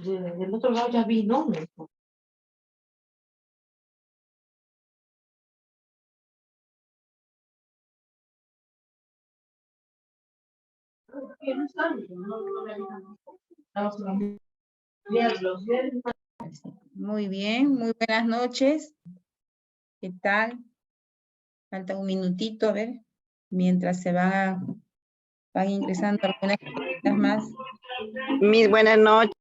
Del otro lado ya vi, ¿no? Muy bien, muy buenas noches. ¿Qué tal? Falta un minutito, a ver, mientras van ingresando algunas cositas más. Mis buenas noches.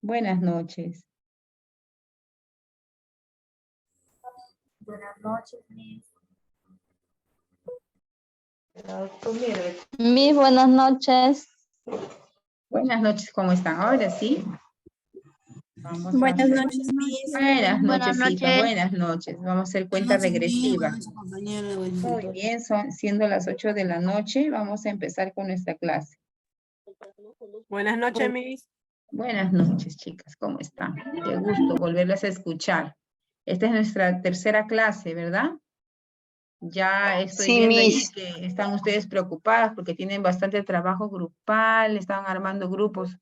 Buenas noches. Buenas noches, Miss. Mis buenas noches. Buenas noches, ¿cómo están? Ahora sí. Vamos Buenas a... noches, Miss. Buenas Buenas noches, hija. noches. Buenas noches. Vamos a hacer cuenta regresiva. Muy bien, siendo las 8 de la noche, vamos a empezar con nuestra clase. Buenas noches, Miss. Buenas noches, chicas. ¿Cómo están? Qué gusto volverlas a escuchar. Esta es nuestra tercera clase, ¿verdad? Ya estoy Sí, viendo ahí Miss. que están ustedes preocupadas porque tienen bastante trabajo grupal, están armando grupos.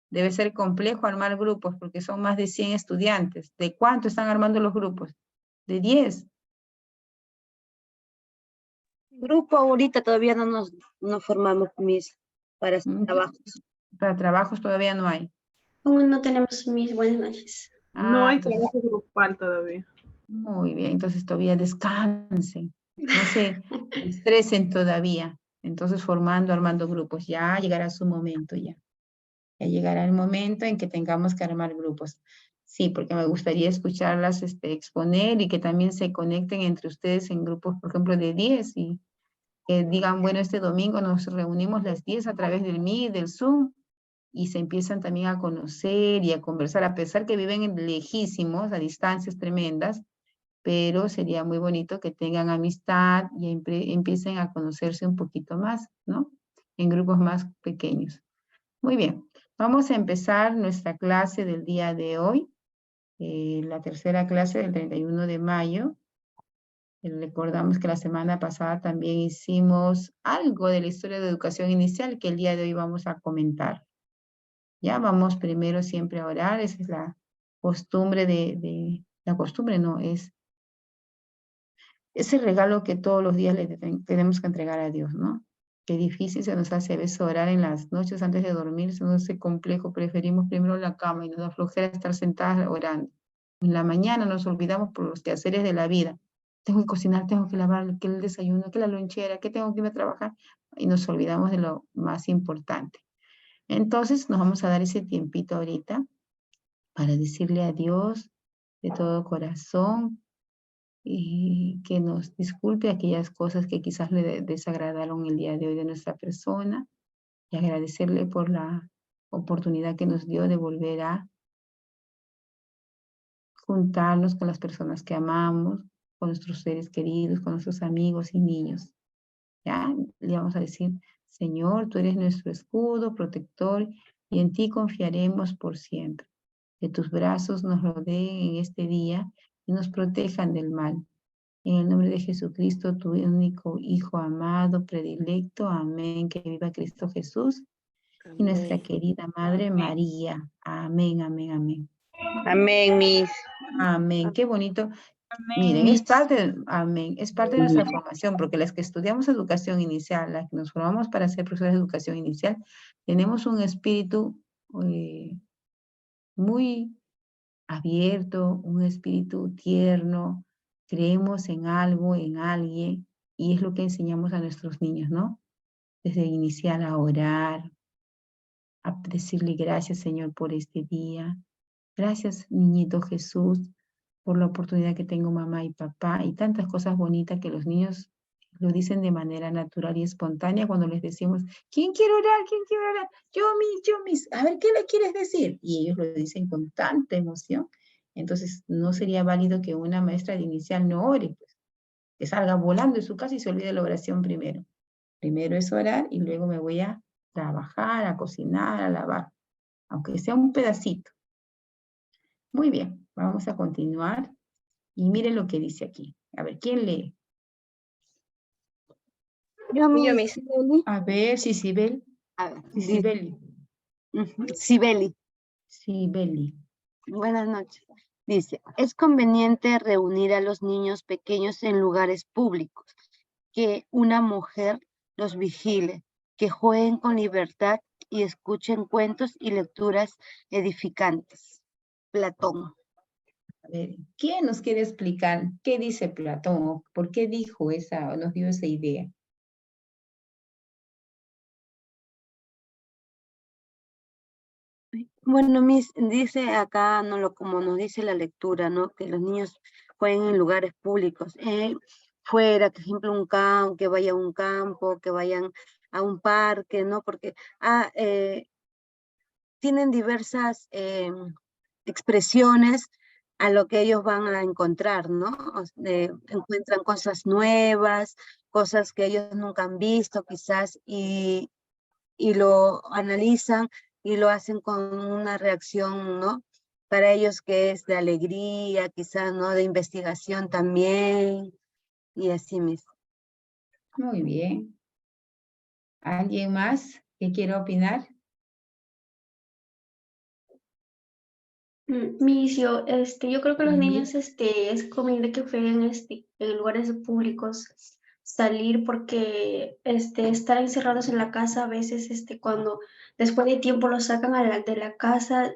Debe ser complejo armar grupos porque son más de 100 estudiantes. ¿De cuánto están armando los grupos? ¿De 10? Grupo ahorita todavía no formamos, Miss, para trabajos. Para trabajos todavía no hay. Aún no tenemos mis buenas noches. No hay Entonces, trabajo grupal todavía. muy bien, entonces todavía descansen. No se estresen todavía. Entonces formando, armando grupos. Ya llegará su momento ya. Ya llegará el momento en que tengamos que armar grupos. Sí, porque me gustaría escucharlas exponer y que también se conecten entre ustedes en grupos, por ejemplo, de 10 y que digan, bueno, este domingo nos reunimos las 10 a través del Meet, del Zoom, y se empiezan también a conocer y a conversar, a pesar que viven lejísimos, a distancias tremendas, pero sería muy bonito que tengan amistad y empiecen a conocerse un poquito más, ¿no? En grupos más pequeños. Muy bien, vamos a empezar nuestra clase del día de hoy, la tercera clase del 31 de mayo. Recordamos que la semana pasada también hicimos algo de la historia de educación inicial que el día de hoy vamos a comentar. Ya vamos primero siempre a orar, esa es la costumbre la costumbre no, es ese regalo que todos los días le tenemos que entregar a Dios, ¿no? Qué difícil se nos hace a veces orar en las noches antes de dormir, se nos hace complejo, preferimos primero la cama y nos da flojera estar sentadas orando. En la mañana nos olvidamos por los quehaceres de la vida. Tengo que cocinar, tengo que lavar, que el desayuno, que la lonchera, que tengo que irme a trabajar, y nos olvidamos de lo más importante. Entonces nos vamos a dar ese tiempito ahorita para decirle a Dios de todo corazón y que nos disculpe aquellas cosas que quizás le desagradaron el día de hoy de nuestra persona y agradecerle por la oportunidad que nos dio de volver a juntarnos con las personas que amamos, con nuestros seres queridos, con nuestros amigos y niños. ¿Ya? Le vamos a decir, Señor, tú eres nuestro escudo, protector, y en ti confiaremos por siempre. Que tus brazos nos rodeen en este día y nos protejan del mal. En el nombre de Jesucristo, tu único Hijo amado, predilecto. Amén. Que viva Cristo Jesús y nuestra querida Madre María. Amén, amén, amén. Amén, Miss. Amén. Qué bonito. Miren, amén, es parte de nuestra formación, porque las que estudiamos educación inicial, las que nos formamos para ser profesores de educación inicial, tenemos un espíritu muy abierto, un espíritu tierno, creemos en algo, en alguien, y es lo que enseñamos a nuestros niños, ¿no? Desde iniciar a orar, a decirle gracias, Señor, por este día. Gracias, niñito Jesús, por la oportunidad que tengo mamá y papá, y tantas cosas bonitas que los niños lo dicen de manera natural y espontánea cuando les decimos, ¿quién quiere orar? ¿Quién quiere orar? Yo, mis, a ver, ¿qué le quieres decir? Y ellos lo dicen con tanta emoción. Entonces, no sería válido que una maestra de inicial no ore, pues, que salga volando de su casa y se olvide la oración primero. Primero es orar y luego me voy a trabajar, a cocinar, a lavar, aunque sea un pedacito. Muy bien, vamos a continuar. Y miren lo que dice aquí. A ver, ¿quién lee? Yo, Miss. Miss. A ver, Sisibel. A ver, Sisibel. Sibeli. Sí, Beli. Buenas noches. Dice, es conveniente reunir a los niños pequeños en lugares públicos, que una mujer los vigile, que jueguen con libertad y escuchen cuentos y lecturas edificantes. Platón. A ver, ¿quién nos quiere explicar qué dice Platón? ¿O por qué dijo esa, o nos dio esa idea? Bueno, dice acá, no como nos dice la lectura, ¿no? Que los niños jueguen en lugares públicos, fuera, por ejemplo, que vayan a un campo, que vayan a un parque, ¿no? Porque tienen diversas expresiones a lo que ellos van a encontrar, ¿no? Encuentran cosas nuevas, cosas que ellos nunca han visto quizás, y lo analizan y lo hacen con una reacción, ¿no? Para ellos que es de alegría, quizás, ¿no? De investigación también, y así mismo. Muy bien. ¿Alguien más que quiera opinar? Yo creo que los Sí. niños, es conveniente que jueguen, en lugares públicos, salir porque, estar encerrados en la casa a veces, cuando después de tiempo los sacan de la casa,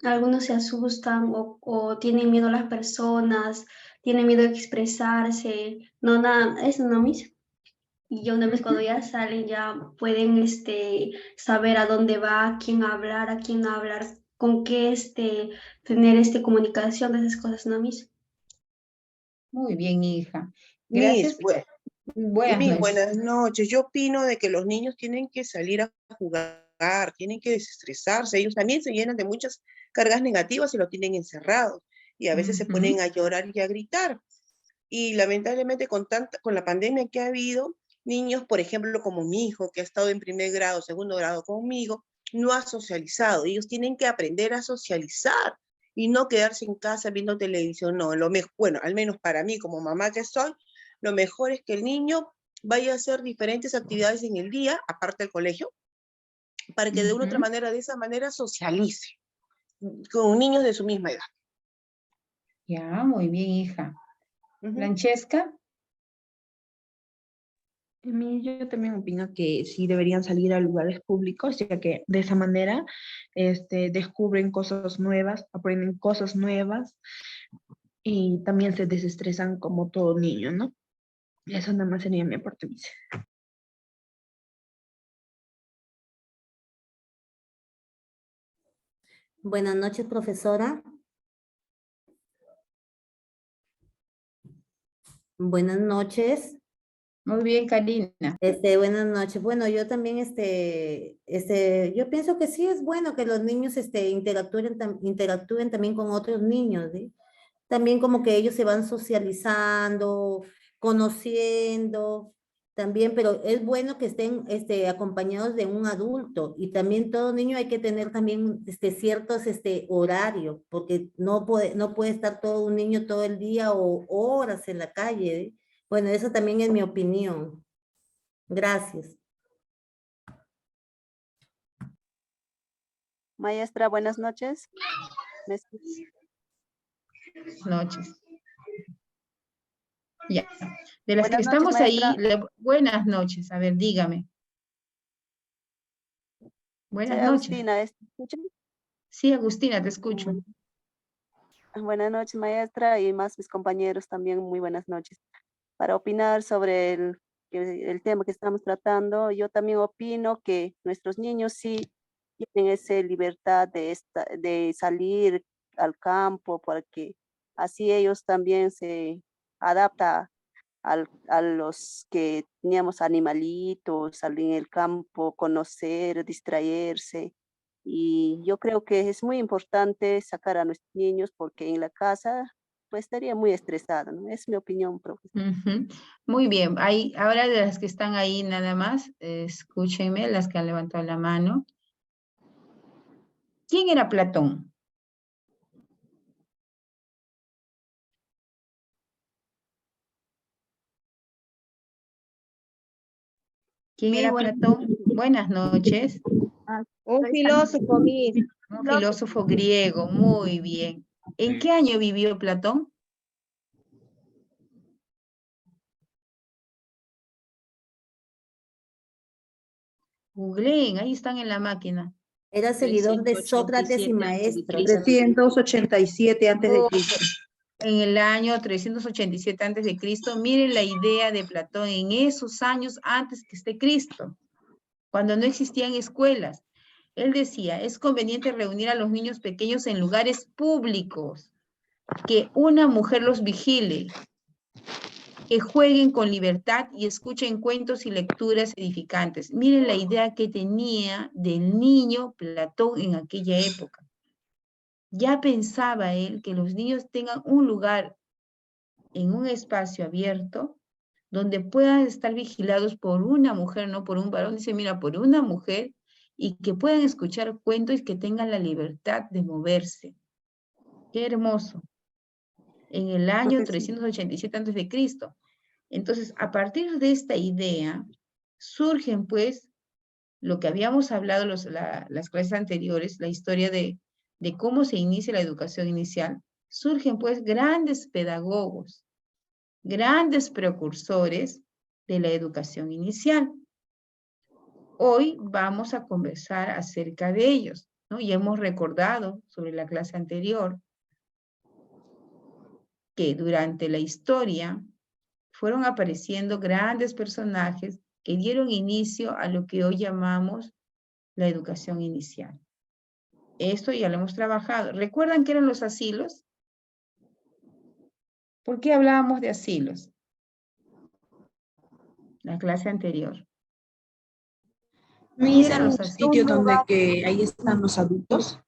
algunos se asustan o tienen miedo a las personas, tienen miedo de expresarse, no, nada, eso no mismo. Y ya una vez cuando ya salen, ya pueden, saber a dónde va, a quién no hablar, con qué, tener, comunicación de esas cosas, ¿no, mis? Muy bien, hija. Miss, Gracias. Buenas Miss, noches. buenas noches. Yo opino de que los niños tienen que salir a jugar, tienen que desestresarse. Ellos también se llenan de muchas cargas negativas y lo tienen encerrados. Y a veces se ponen a llorar y a gritar. Y lamentablemente con la pandemia que ha habido, niños, por ejemplo, como mi hijo, que ha estado en primer grado, segundo grado conmigo, no ha socializado. Ellos tienen que aprender a socializar y no quedarse en casa viendo televisión. No, bueno, al menos para mí como mamá que soy, lo mejor es que el niño vaya a hacer diferentes actividades en el día, aparte del colegio, para que de una u otra manera, de esa manera, socialice con niños de su misma edad. Ya, muy bien, hija. Francesca. Yo también opino que sí deberían salir a lugares públicos, ya que de esa manera descubren cosas nuevas, aprenden cosas nuevas y también se desestresan como todo niño, ¿no? Eso nada más sería mi aporte, Miss. Buenas noches, profesora. Buenas noches. Muy bien, Karina. Buenas noches. Bueno, yo también, yo pienso que sí es bueno que los niños, interactúen también con otros niños, ¿sí? También como que ellos se van socializando, conociendo, también, pero es bueno que estén, acompañados de un adulto, y también todo niño hay que tener también, ciertos, horarios, porque no puede estar todo un niño todo el día o horas en la calle, ¿sí? Bueno, eso también es mi opinión. Gracias. Maestra, buenas noches. Buenas noches. Ya. De las que Buenas noches, estamos ahí, maestra. buenas noches. A ver, dígame. Buenas Soy noches. Agustina, ¿escuchan? Sí, Agustina, te escucho. Buenas noches, maestra, y más mis compañeros también, muy buenas noches. Para opinar sobre el tema que estamos tratando, yo también opino que nuestros niños sí tienen esa libertad de salir al campo, porque así ellos también se adaptan a los que teníamos animalitos, salir en el campo, conocer, distraerse. Y yo creo que es muy importante sacar a nuestros niños porque en la casa pues estaría muy estresada, ¿no? Es mi opinión, profesor. Muy bien. Ahora de las que están ahí nada más, escúchenme, las que han levantado la mano. ¿Quién era Platón? ¿Quién era Platón? Buenas noches. Un filósofo, Miss. Un filósofo griego, muy bien. ¿En qué año vivió Platón? Googleen, ahí están en la máquina. Era seguidor de Sócrates y 387 maestro. 387 antes de Oh, Cristo. En el año 387 antes de Cristo, miren la idea de Platón en esos años antes que esté Cristo, cuando no existían escuelas. Él decía, es conveniente reunir a los niños pequeños en lugares públicos, que una mujer los vigile, que jueguen con libertad y escuchen cuentos y lecturas edificantes. Miren la idea que tenía del niño Platón en aquella época. Ya pensaba él que los niños tengan un lugar en un espacio abierto donde puedan estar vigilados por una mujer, no por un varón. Dice, mira, por una mujer, y que puedan escuchar cuentos y que tengan la libertad de moverse. Qué hermoso. En el año 387 antes de Cristo. Entonces, a partir de esta idea, surgen pues lo que habíamos hablado las clases anteriores, la historia de cómo se inicia la educación inicial. Surgen pues grandes pedagogos, grandes precursores de la educación inicial. Hoy vamos a conversar acerca de ellos, ¿no? Ya hemos recordado sobre la clase anterior que durante la historia fueron apareciendo grandes personajes que dieron inicio a lo que hoy llamamos la educación inicial. Esto ya lo hemos trabajado. ¿Recuerdan qué eran los asilos? ¿Por qué hablábamos de asilos? La clase anterior. Miss, Eran un los sitio asilos. donde que ahí están los adultos.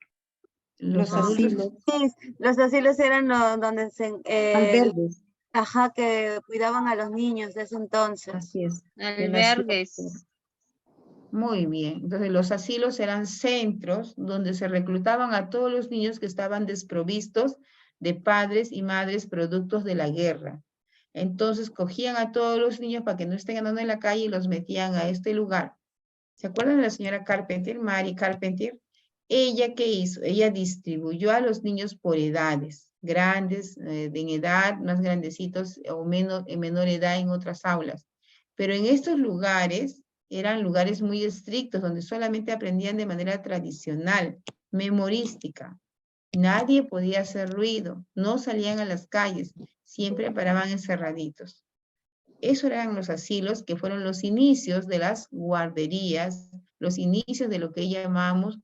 Los adultos. Los asilos eran donde Albergues. ajá, que cuidaban a los niños de ese entonces. Así es. Albergues. Muy bien. Entonces, los asilos eran centros donde se reclutaban a todos los niños que estaban desprovistos de padres y madres productos de la guerra. Entonces, cogían a todos los niños para que no estén andando en la calle y los metían a este lugar. ¿Se acuerdan de la señora Carpenter, Mary Carpenter? ¿Ella qué hizo? Ella distribuyó a los niños por edades, grandes en edad, más grandecitos o en menor edad en otras aulas. Pero en estos lugares eran lugares muy estrictos donde solamente aprendían de manera tradicional, memorística. Nadie podía hacer ruido, no salían a las calles, siempre paraban encerraditos. Eso eran los asilos que fueron los inicios de las guarderías, los inicios de lo que llamamos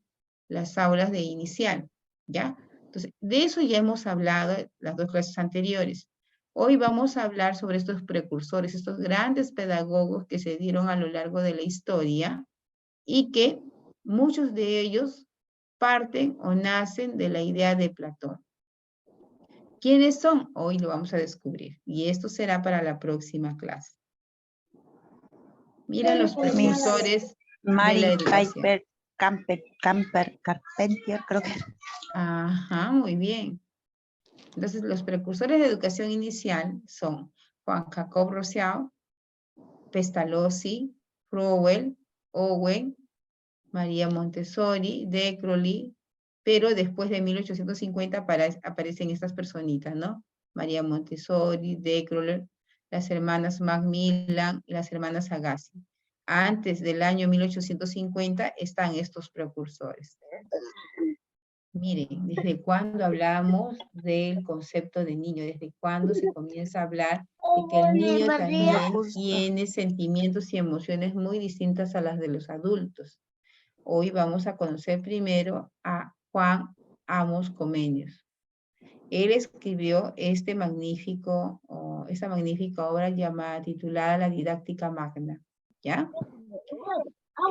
las aulas de inicial, ¿ya? Entonces, de eso ya hemos hablado las dos clases anteriores. Hoy vamos a hablar sobre estos precursores, estos grandes pedagogos que se dieron a lo largo de la historia y que muchos de ellos parten o nacen de la idea de Platón. ¿Quiénes son? Hoy lo vamos a descubrir y esto será para la próxima clase. Miren los precursores de la educación. Carpentier, creo que. Ajá, muy bien. Entonces, los precursores de educación inicial son Juan Jacob Rousseau, Pestalozzi, Crowell, Owen, María Montessori, de Crowley, pero después de 1850 aparecen estas personitas, ¿no? María Montessori, de Crowley, las hermanas Macmillan, las hermanas Agassi. Antes del año 1850 están estos precursores. Miren, ¿desde cuándo hablamos del concepto de niño? ¿Desde cuándo se comienza a hablar de que el niño también tiene sentimientos y emociones muy distintas a las de los adultos? Hoy vamos a conocer primero a Juan Amos Comenius. Él escribió esta magnífica obra titulada La Didáctica Magna, ¿ya?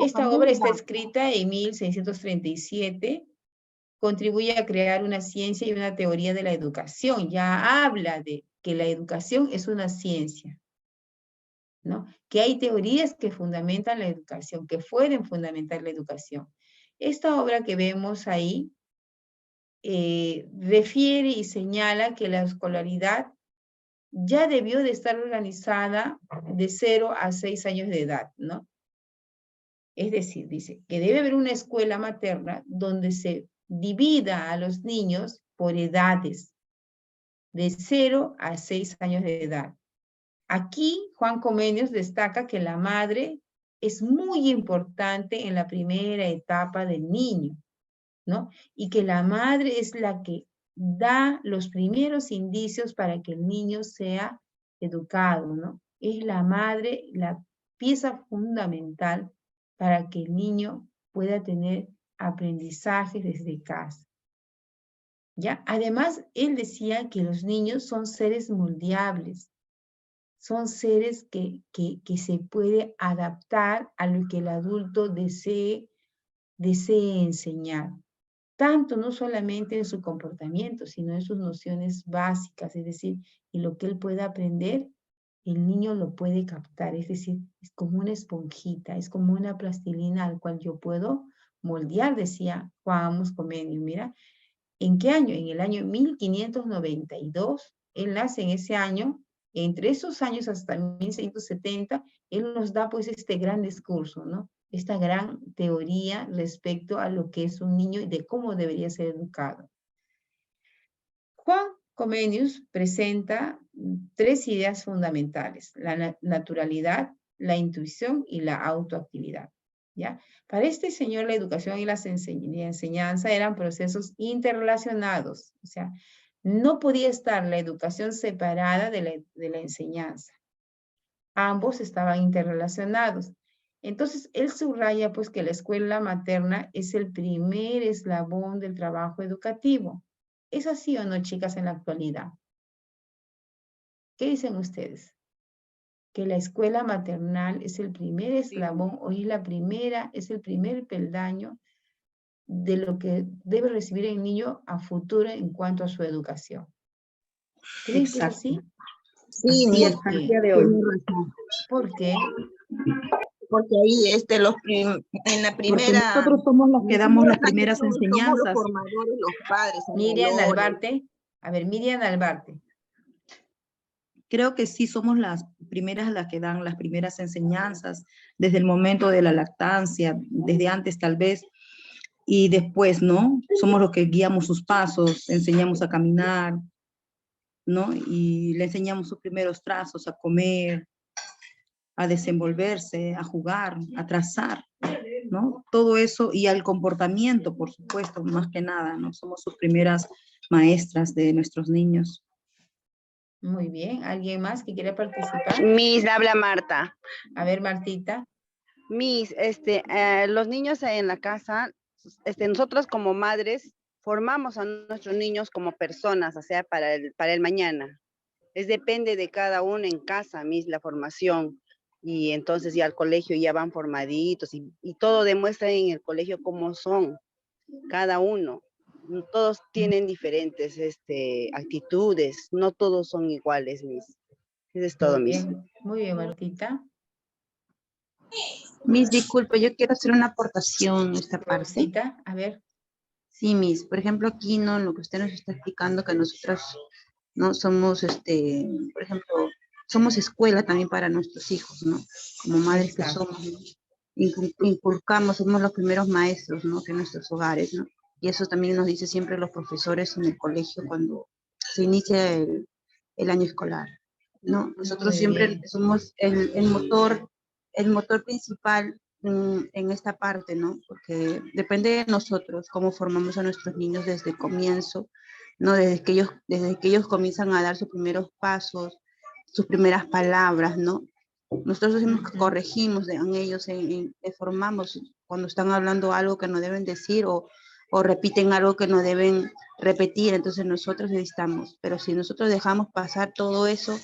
Esta obra está escrita en 1637, contribuye a crear una ciencia y una teoría de la educación. Ya habla de que la educación es una ciencia, ¿no? Que hay teorías que fundamentan la educación, que pueden fundamentar la educación. Esta obra que vemos ahí refiere y señala que la escolaridad ya debió de estar organizada de 0 a 6 años de edad, ¿no? Es decir, dice que debe haber una escuela materna donde se divida a los niños por edades, de 0 a 6 años de edad. Aquí Juan Comenius destaca que la madre es muy importante en la primera etapa del niño, ¿no? Y que la madre es la que da los primeros indicios para que el niño sea educado, ¿no? Es la madre la pieza fundamental para que el niño pueda tener aprendizaje desde casa. ¿Ya? Además, él decía que los niños son seres moldeables, son seres que se puede adaptar a lo que el adulto desee enseñar. Tanto no solamente en su comportamiento, sino en sus nociones básicas, es decir, en lo que él pueda aprender, el niño lo puede captar, es decir, es como una esponjita, es como una plastilina al cual yo puedo moldear, decía Juan Comenius. Mira, ¿en qué año? En el año 1592, él nace en ese año, entre esos años hasta 1670, él nos da pues este gran discurso, ¿no? Esta gran teoría respecto a lo que es un niño y de cómo debería ser educado. Juan Comenius presenta 3 ideas fundamentales: la naturalidad, la intuición y la autoactividad. ¿Ya? Para este señor la educación y la enseñanza eran procesos interrelacionados, o sea, no podía estar la educación separada de la enseñanza. Ambos estaban interrelacionados. Entonces, él subraya pues que la escuela materna es el primer eslabón del trabajo educativo. ¿Es así o no, chicas, en la actualidad? ¿Qué dicen ustedes? Que la escuela maternal es el primer eslabón, o es el primer peldaño de lo que debe recibir el niño a futuro en cuanto a su educación. ¿Creen que es así? Sí, Así es, al día de hoy. ¿Por qué? Porque ahí en la Porque primera... nosotros somos los que damos las primeras Somos los enseñanzas. formadores, los padres. Miriam valores. Albarte. A ver, Miriam Albarte. Creo que sí somos las primeras las que dan las primeras enseñanzas, desde el momento de la lactancia, desde antes tal vez, y después, ¿no? Somos los que guiamos sus pasos, enseñamos a caminar, ¿no? Y le enseñamos sus primeros trazos, a comer, a desenvolverse, a jugar, a trazar, ¿no? Todo eso, y al comportamiento, por supuesto, más que nada, ¿no? Somos sus primeras maestras de nuestros niños. Muy bien. ¿Alguien más que quiera participar? Miss, habla Marta. A ver, Martita. Miss, los niños en la casa, nosotros como madres formamos a nuestros niños como personas, o sea, para el mañana. Depende de cada uno en casa, Miss, la formación. Y entonces ya al colegio ya van formaditos y todo demuestra en el colegio cómo son cada uno. Todos tienen diferentes actitudes, no todos son iguales, Miss. Eso es todo, Miss. Muy bien, Martita. Miss, disculpe, yo quiero hacer una aportación a esta parte. Rosita, a ver. Sí, Miss, por ejemplo, aquí, ¿no? Lo que usted nos está explicando, que nosotros, ¿no? Somos, por ejemplo, somos escuela también para nuestros hijos, ¿no? Como madres que somos, ¿no? Inculcamos, somos los primeros maestros, ¿no? De nuestros hogares, ¿no? Y eso también nos dice siempre los profesores en el colegio cuando se inicia el año escolar, ¿no? Nosotros siempre somos el motor principal en esta parte, ¿no? Porque depende de nosotros cómo formamos a nuestros niños desde el comienzo, ¿no? Desde que ellos comienzan a dar sus primeros pasos, sus primeras palabras, ¿no? Nosotros corregimos en ellos, les formamos cuando están hablando algo que no deben decir o repiten algo que no deben repetir, entonces nosotros necesitamos, pero si nosotros dejamos pasar todo eso,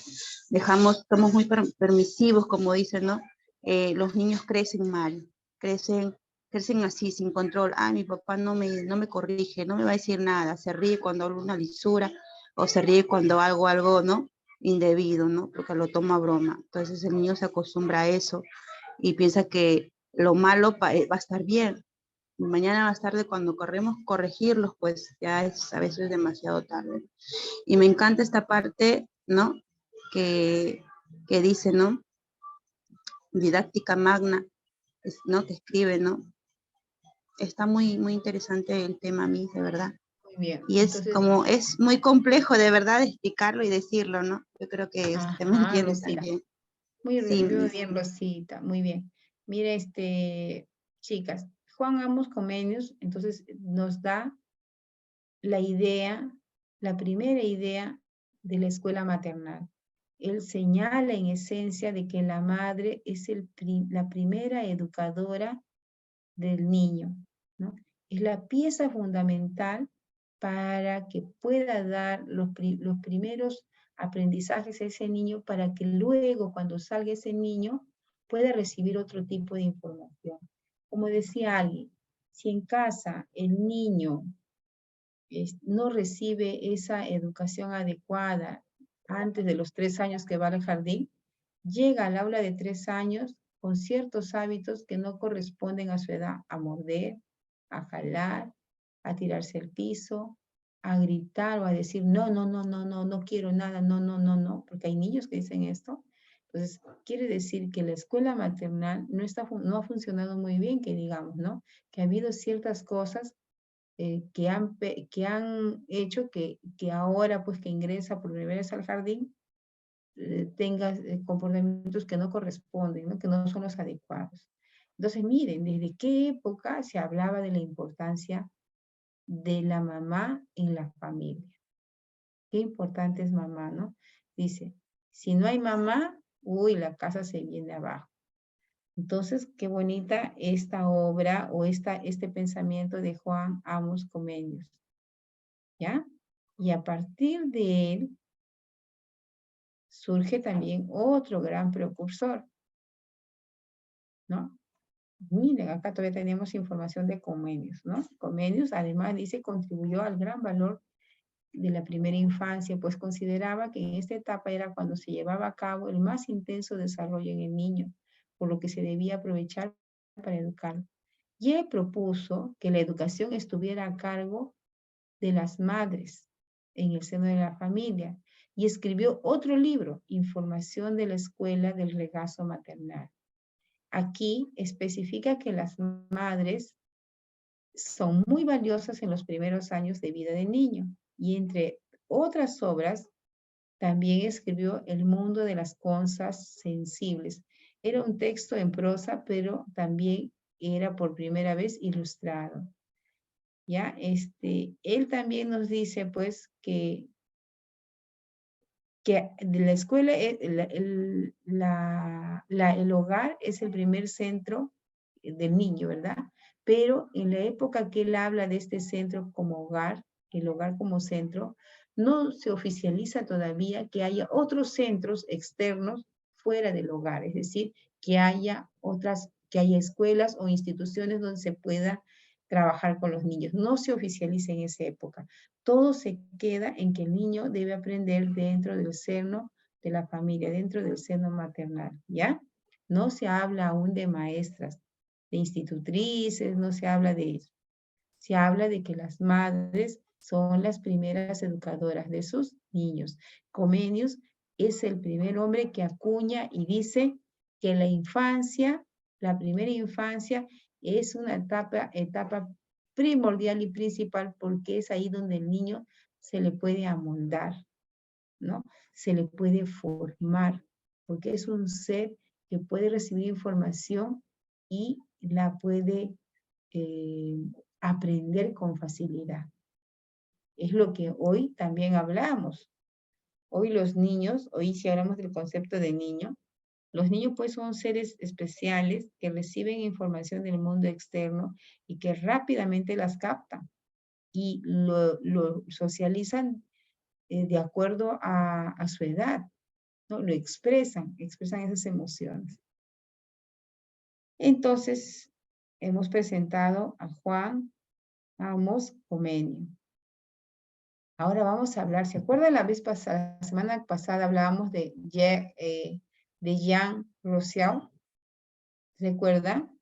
somos muy permisivos, como dicen, ¿no? Los niños crecen mal, crecen así, sin control. Ah, mi papá no me corrige, no me va a decir nada, se ríe cuando hago una lisura, o se ríe cuando hago algo, ¿no? Indebido, ¿no? Porque lo toma a broma. Entonces el niño se acostumbra a eso y piensa que lo malo va a estar bien. Mañana más tarde, cuando queremos corregirlos, pues ya es a veces demasiado tarde. Y me encanta esta parte, ¿no? Que dice, ¿no? Didáctica magna, ¿no? Que escribe, ¿no? Está muy, muy interesante el tema, Miss, de verdad. Muy bien. Y es Entonces, como, es muy complejo de verdad explicarlo y decirlo, ¿no? Yo creo que usted me ajá, entiende Rosita. también. Muy, Sí, muy Miss. bien, Rosita, muy bien. Mire, chicas, Juan Amos Comenius, entonces nos da la idea, la primera idea de la escuela maternal. Él señala en esencia de que la madre es la primera educadora del niño, ¿no? Es la pieza fundamental para que pueda dar los primeros aprendizajes a ese niño para que luego cuando salga ese niño pueda recibir otro tipo de información. Como decía alguien, si en casa el niño no recibe esa educación adecuada antes de los 3 años que va al jardín, llega al aula de 3 años con ciertos hábitos que no corresponden a su edad, a morder, a jalar, a tirarse al piso, a gritar o a decir no, no, no, no, no, no quiero nada, no, no, no, no, porque hay niños que dicen esto. Entonces, quiere decir que la escuela maternal no ha funcionado muy bien, que digamos, ¿no? Que ha habido ciertas cosas que han hecho que ahora, pues que ingresa por primera vez al jardín, tenga comportamientos que no corresponden, ¿no? Que no son los adecuados. Entonces, miren, desde qué época se hablaba de la importancia de la mamá en la familia. Qué importante es mamá, ¿no? Dice, si no hay mamá, uy, la casa se viene abajo. Entonces, qué bonita esta obra o este pensamiento de Juan Amos Comenius. ¿Ya? Y a partir de él surge también otro gran precursor, ¿no? Miren, acá todavía tenemos información de Comenius, ¿no? Comenius además dice contribuyó al gran valor de la primera infancia, pues consideraba que en esta etapa era cuando se llevaba a cabo el más intenso desarrollo en el niño, por lo que se debía aprovechar para educarlo. Y él propuso que la educación estuviera a cargo de las madres en el seno de la familia y escribió otro libro, Información de la Escuela del Regazo Maternal. Aquí especifica que las madres son muy valiosas en los primeros años de vida del niño y entre otras obras también escribió El mundo de las cosas sensibles. Era un texto en prosa, pero también era por primera vez ilustrado. ¿Ya? Él también nos dice, pues, que de la escuela, el hogar es el primer centro del niño, ¿verdad? Pero en la época que él habla de este centro como hogar, el hogar como centro, no se oficializa todavía que haya otros centros externos fuera del hogar, es decir, que haya escuelas o instituciones donde se pueda trabajar con los niños. No se oficializa en esa época. Todo se queda en que el niño debe aprender dentro del seno de la familia, dentro del seno maternal, ¿ya? No se habla aún de maestras, de institutrices, no se habla de eso. Se habla de que las madres son las primeras educadoras de sus niños. Comenius es el primer hombre que acuña y dice que la infancia, la primera infancia, es una etapa primordial y principal porque es ahí donde el niño se le puede amoldar, ¿no? Se le puede formar, porque es un ser que puede recibir información y la puede aprender con facilidad. Es lo que hoy también hablamos. Hoy los niños, hoy si hablamos del concepto de niño, los niños pues son seres especiales que reciben información del mundo externo y que rápidamente las captan y lo socializan de acuerdo a su edad, ¿no? Lo expresan esas emociones. Entonces, hemos presentado a Juan Amos Comenius. Ahora vamos a hablar, ¿se acuerdan la semana pasada hablábamos de Jean Rousseau? ¿Recuerdan?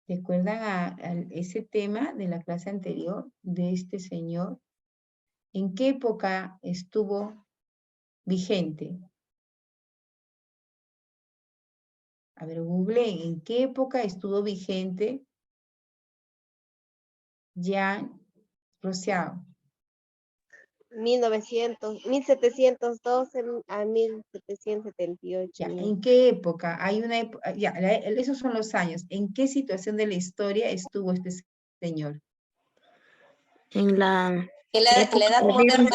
¿Recuerdan a ese tema de la clase anterior de este señor? ¿En qué época estuvo vigente? A ver, Google, ¿en qué época estuvo vigente Jean Rosado? 1712 a 1778. Ya, ¿en qué época? Hay una época, ya, esos son los años. ¿En qué situación de la historia estuvo este señor? En la La edad moderna.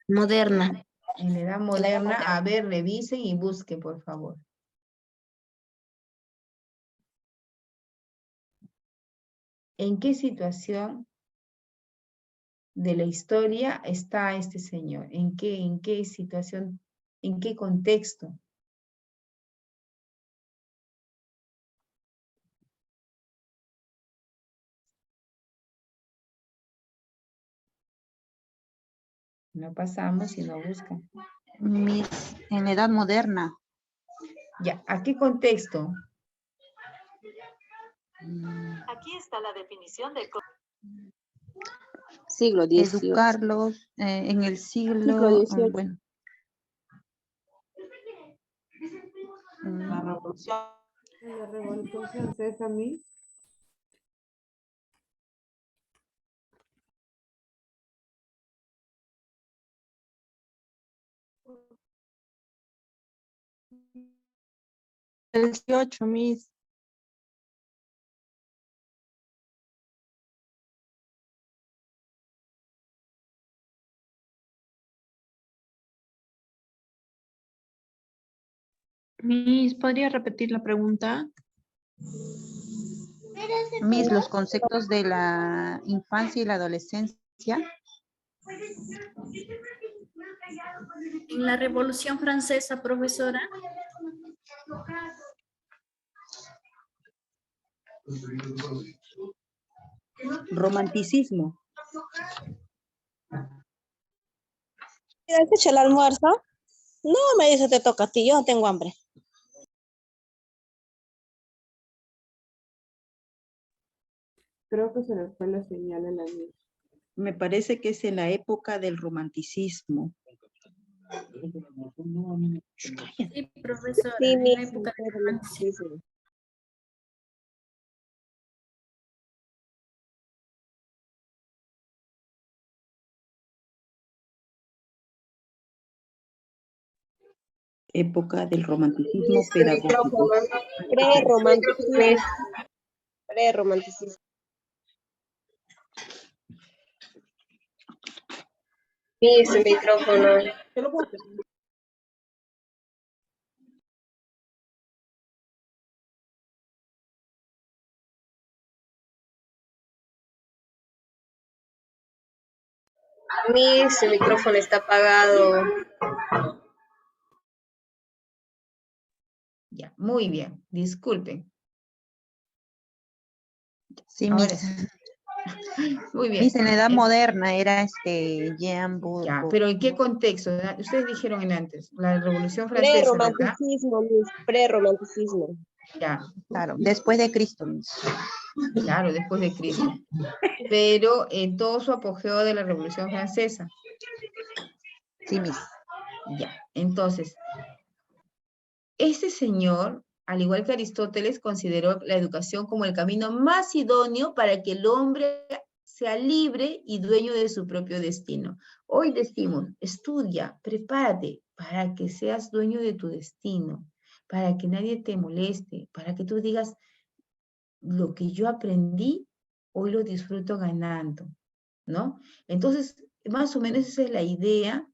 moderna. En la edad moderna, a ver, revisen y busquen, por favor. ¿En qué situación de la historia está este señor? ¿En qué situación, en qué contexto? No pasamos y no buscan. En la edad moderna. Ya, ¿a qué contexto? Aquí está la definición de... Siglo XVIII. Educarlos en el siglo, Siglo XVIII. bueno. La revolución. La Revolución Francesa, Miss. El 18, Miss. Miss, ¿podría repetir la pregunta? Miss, los conceptos de la infancia y la adolescencia. En la Revolución Francesa, profesora. Romanticismo. ¿Has hecho el almuerzo? No, me dice, te toca a ti, yo no tengo hambre. Creo que se les fue la señal en la Miss. Me parece que es en la época del romanticismo. Sí, profesora. Sí, En mi la época del romanticismo. Época del romanticismo pedagógico. Pre-romanticismo. Pre-romanticismo. Sí, su micrófono. A mí su micrófono está apagado. Ya, muy bien. Disculpen. Sí, Ahora Miss. sí. Muy bien. Miss, en la edad moderna era Jean Ya, pero ¿en qué contexto? Ustedes dijeron en antes, la Revolución Francesa, ¿verdad? Pre-romanticismo, Miss. Pre-romanticismo. Ya. Claro, después de Cristo, Miss. Claro, después de Cristo. Pero en todo su apogeo de la Revolución Francesa. Sí, Miss. Ya, entonces, este señor, al igual que Aristóteles, consideró la educación como el camino más idóneo para que el hombre sea libre y dueño de su propio destino. Hoy decimos, estudia, prepárate para que seas dueño de tu destino, para que nadie te moleste, para que tú digas, lo que yo aprendí, hoy lo disfruto ganando, ¿no? Entonces, más o menos esa es la idea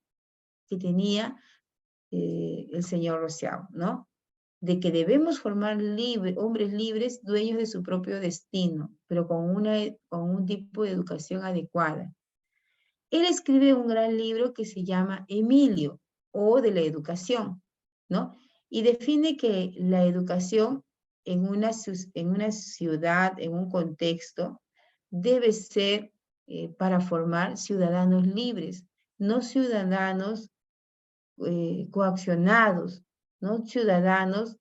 que tenía el señor Rosao, ¿no? De que debemos formar hombres libres, dueños de su propio destino, pero con un tipo de educación adecuada. Él escribe un gran libro que se llama Emilio, o de la educación, ¿no? Y define que la educación en una ciudad, en un contexto, debe ser para formar ciudadanos libres, no ciudadanos coaccionados, ¿no? Ciudadanos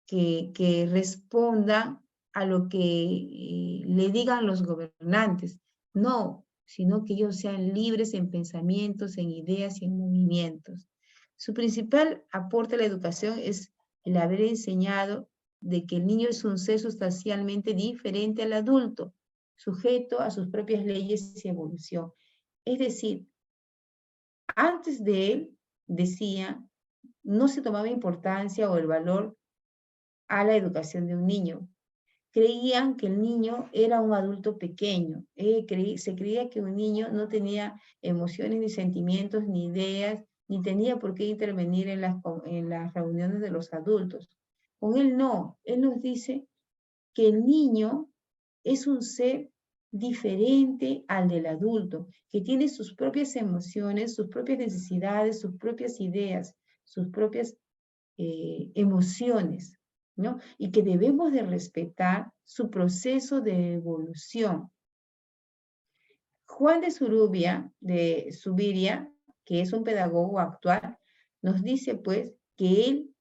que respondan a lo que le digan los gobernantes. No, sino que ellos sean libres en pensamientos, en ideas y en movimientos. Su principal aporte a la educación es el haber enseñado de que el niño es un ser sustancialmente diferente al adulto, sujeto a sus propias leyes y evolución. Es decir, antes de él, decía, no se tomaba importancia o el valor a la educación de un niño. Creían que el niño era un adulto pequeño. Se creía que un niño no tenía emociones, ni sentimientos, ni ideas, ni tenía por qué intervenir en las reuniones de los adultos. Con él no. Él nos dice que el niño es un ser diferente al del adulto, que tiene sus propias emociones, sus propias necesidades, sus propias ideas, sus propias emociones, ¿no? Y que debemos de respetar su proceso de evolución. Juan de Zuviria, que es un pedagogo actual, nos dice pues que él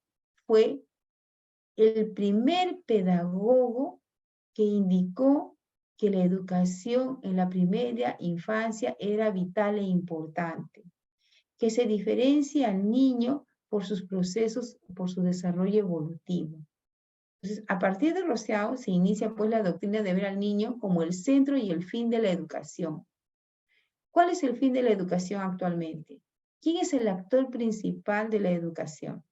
fue el primer pedagogo que indicó que la educación en la primera infancia era vital e importante, que se diferencia al niño por sus procesos, por su desarrollo evolutivo. Entonces, a partir de Rousseau se inicia pues la doctrina de ver al niño como el centro y el fin de la educación. ¿Cuál es el fin de la educación actualmente? ¿Quién es el actor principal de la educación?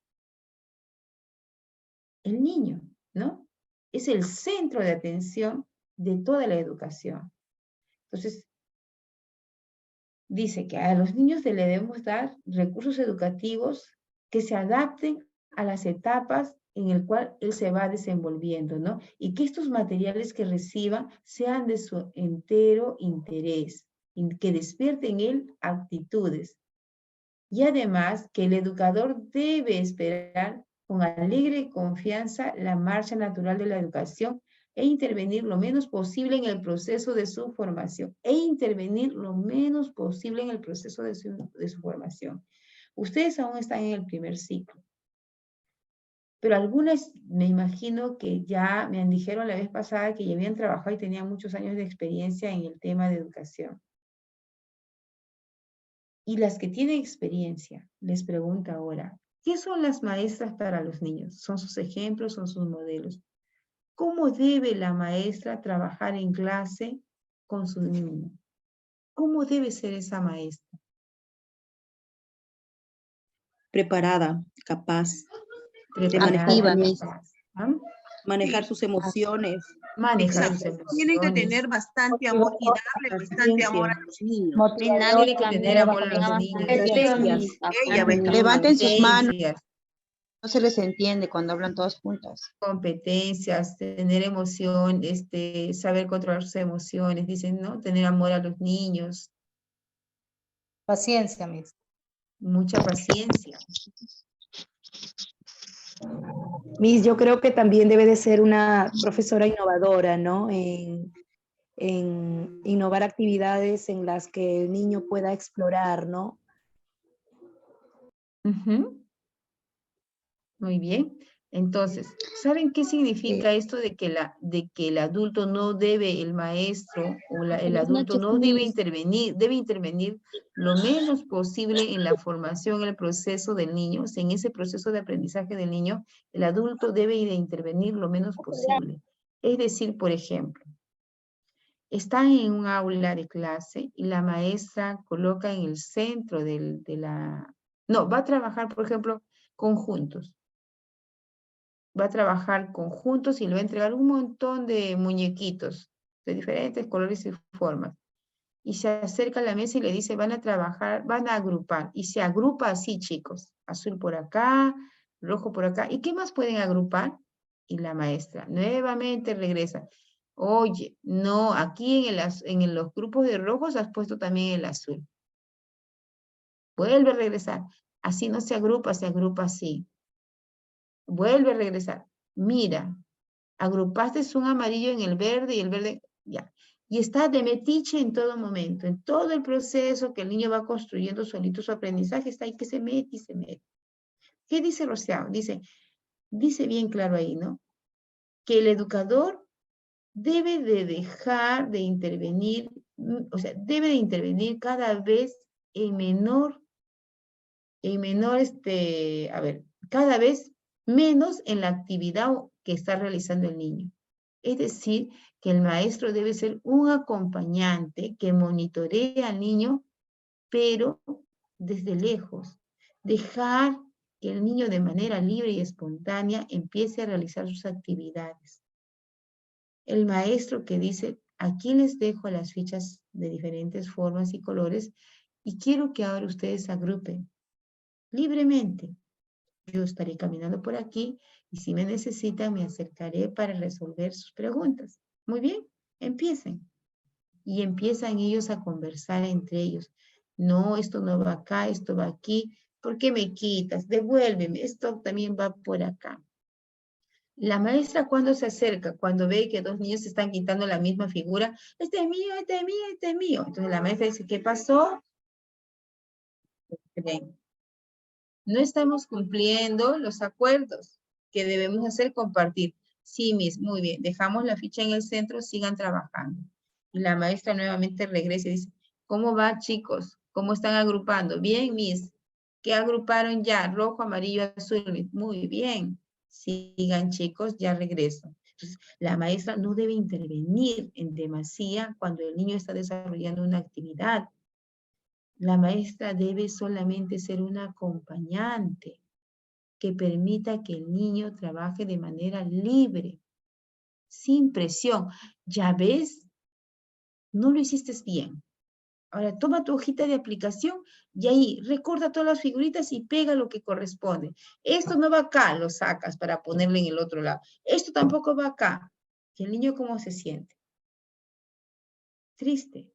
El niño, ¿no? Es el centro de atención de toda la educación. Entonces, dice que a los niños le debemos dar recursos educativos que se adapten a las etapas en el cual él se va desenvolviendo, ¿no? Y que estos materiales que reciban sean de su entero interés, que despierten en él actitudes. Y además que el educador debe esperar con alegre confianza la marcha natural de la educación e intervenir lo menos posible en el proceso de su formación. Ustedes aún están en el primer ciclo. Pero algunas me imagino que ya me dijeron la vez pasada que ya habían trabajado y tenían muchos años de experiencia en el tema de educación. Y las que tienen experiencia, les pregunto ahora, ¿qué son las maestras para los niños? ¿Son sus ejemplos, son sus modelos? ¿Cómo debe la maestra trabajar en clase con su niño? ¿Cómo debe ser esa maestra? Preparada, capaz de Activa, manejar sus emociones. Exacto. Tienen que tener bastante amor y darle bastante amor a los niños. Tienen que tener amor a los niños. Levanten sus manos. No se les entiende cuando hablan todas juntas. Competencias, tener emoción, saber controlar sus emociones, dicen, ¿no? Tener amor a los niños. Paciencia, Miss. Mucha paciencia. Miss, yo creo que también debe de ser una profesora innovadora, ¿no? En innovar actividades en las que el niño pueda explorar, ¿no? Muy bien. Entonces, ¿saben qué significa esto de que el adulto no debe, el maestro o el adulto no debe intervenir lo menos posible en la formación, en el proceso del niño? O sea, en ese proceso de aprendizaje del niño, el adulto debe de intervenir lo menos posible. Es decir, por ejemplo, están en un aula de clase y la maestra coloca en el centro va a trabajar, por ejemplo, conjuntos. Va a trabajar conjuntos y le va a entregar un montón de muñequitos de diferentes colores y formas. Y se acerca a la mesa y le dice, van a trabajar, van a agrupar. Y se agrupa así, chicos. Azul por acá, rojo por acá. ¿Y qué más pueden agrupar? Y la maestra nuevamente regresa. Oye, no, aquí en los grupos de rojos has puesto también el azul. Vuelve a regresar. Así no se agrupa así. Vuelve a regresar. Mira, agrupaste un amarillo en el verde y el verde, ya. Y está de metiche en todo momento, en todo el proceso que el niño va construyendo solito su aprendizaje, está ahí que se mete y se mete. ¿Qué dice Rousseau? Dice bien claro ahí, ¿no? Que el educador debe de dejar de intervenir, debe de intervenir cada vez cada vez menos en la actividad que está realizando el niño. Es decir, que el maestro debe ser un acompañante que monitoree al niño, pero desde lejos. Dejar que el niño de manera libre y espontánea empiece a realizar sus actividades. El maestro que dice, aquí les dejo las fichas de diferentes formas y colores y quiero que ahora ustedes agrupen libremente. Yo estaré caminando por aquí y si me necesitan me acercaré para resolver sus preguntas. Muy bien, empiecen. Y empiezan ellos a conversar entre ellos. No, esto no va acá, esto va aquí. ¿Por qué me quitas? Devuélveme, esto también va por acá. La maestra cuando se acerca, cuando ve que dos niños se están quitando la misma figura, este es mío, este es mío, este es mío. Entonces la maestra dice, ¿qué pasó? No estamos cumpliendo los acuerdos que debemos hacer, compartir. Sí, Miss, muy bien. Dejamos la ficha en el centro, sigan trabajando. Y la maestra nuevamente regresa y dice, ¿cómo va, chicos? ¿Cómo están agrupando? Bien, Miss. ¿Qué agruparon ya? Rojo, amarillo, azul. Miss. Muy bien. Sigan, chicos, ya regreso. Entonces, la maestra no debe intervenir en demasía cuando el niño está desarrollando una actividad. La maestra debe solamente ser una acompañante que permita que el niño trabaje de manera libre, sin presión. Ya ves, no lo hiciste bien. Ahora toma tu hojita de aplicación y ahí recorta todas las figuritas y pega lo que corresponde. Esto no va acá, lo sacas para ponerle en el otro lado. Esto tampoco va acá. ¿Y el niño cómo se siente? Triste.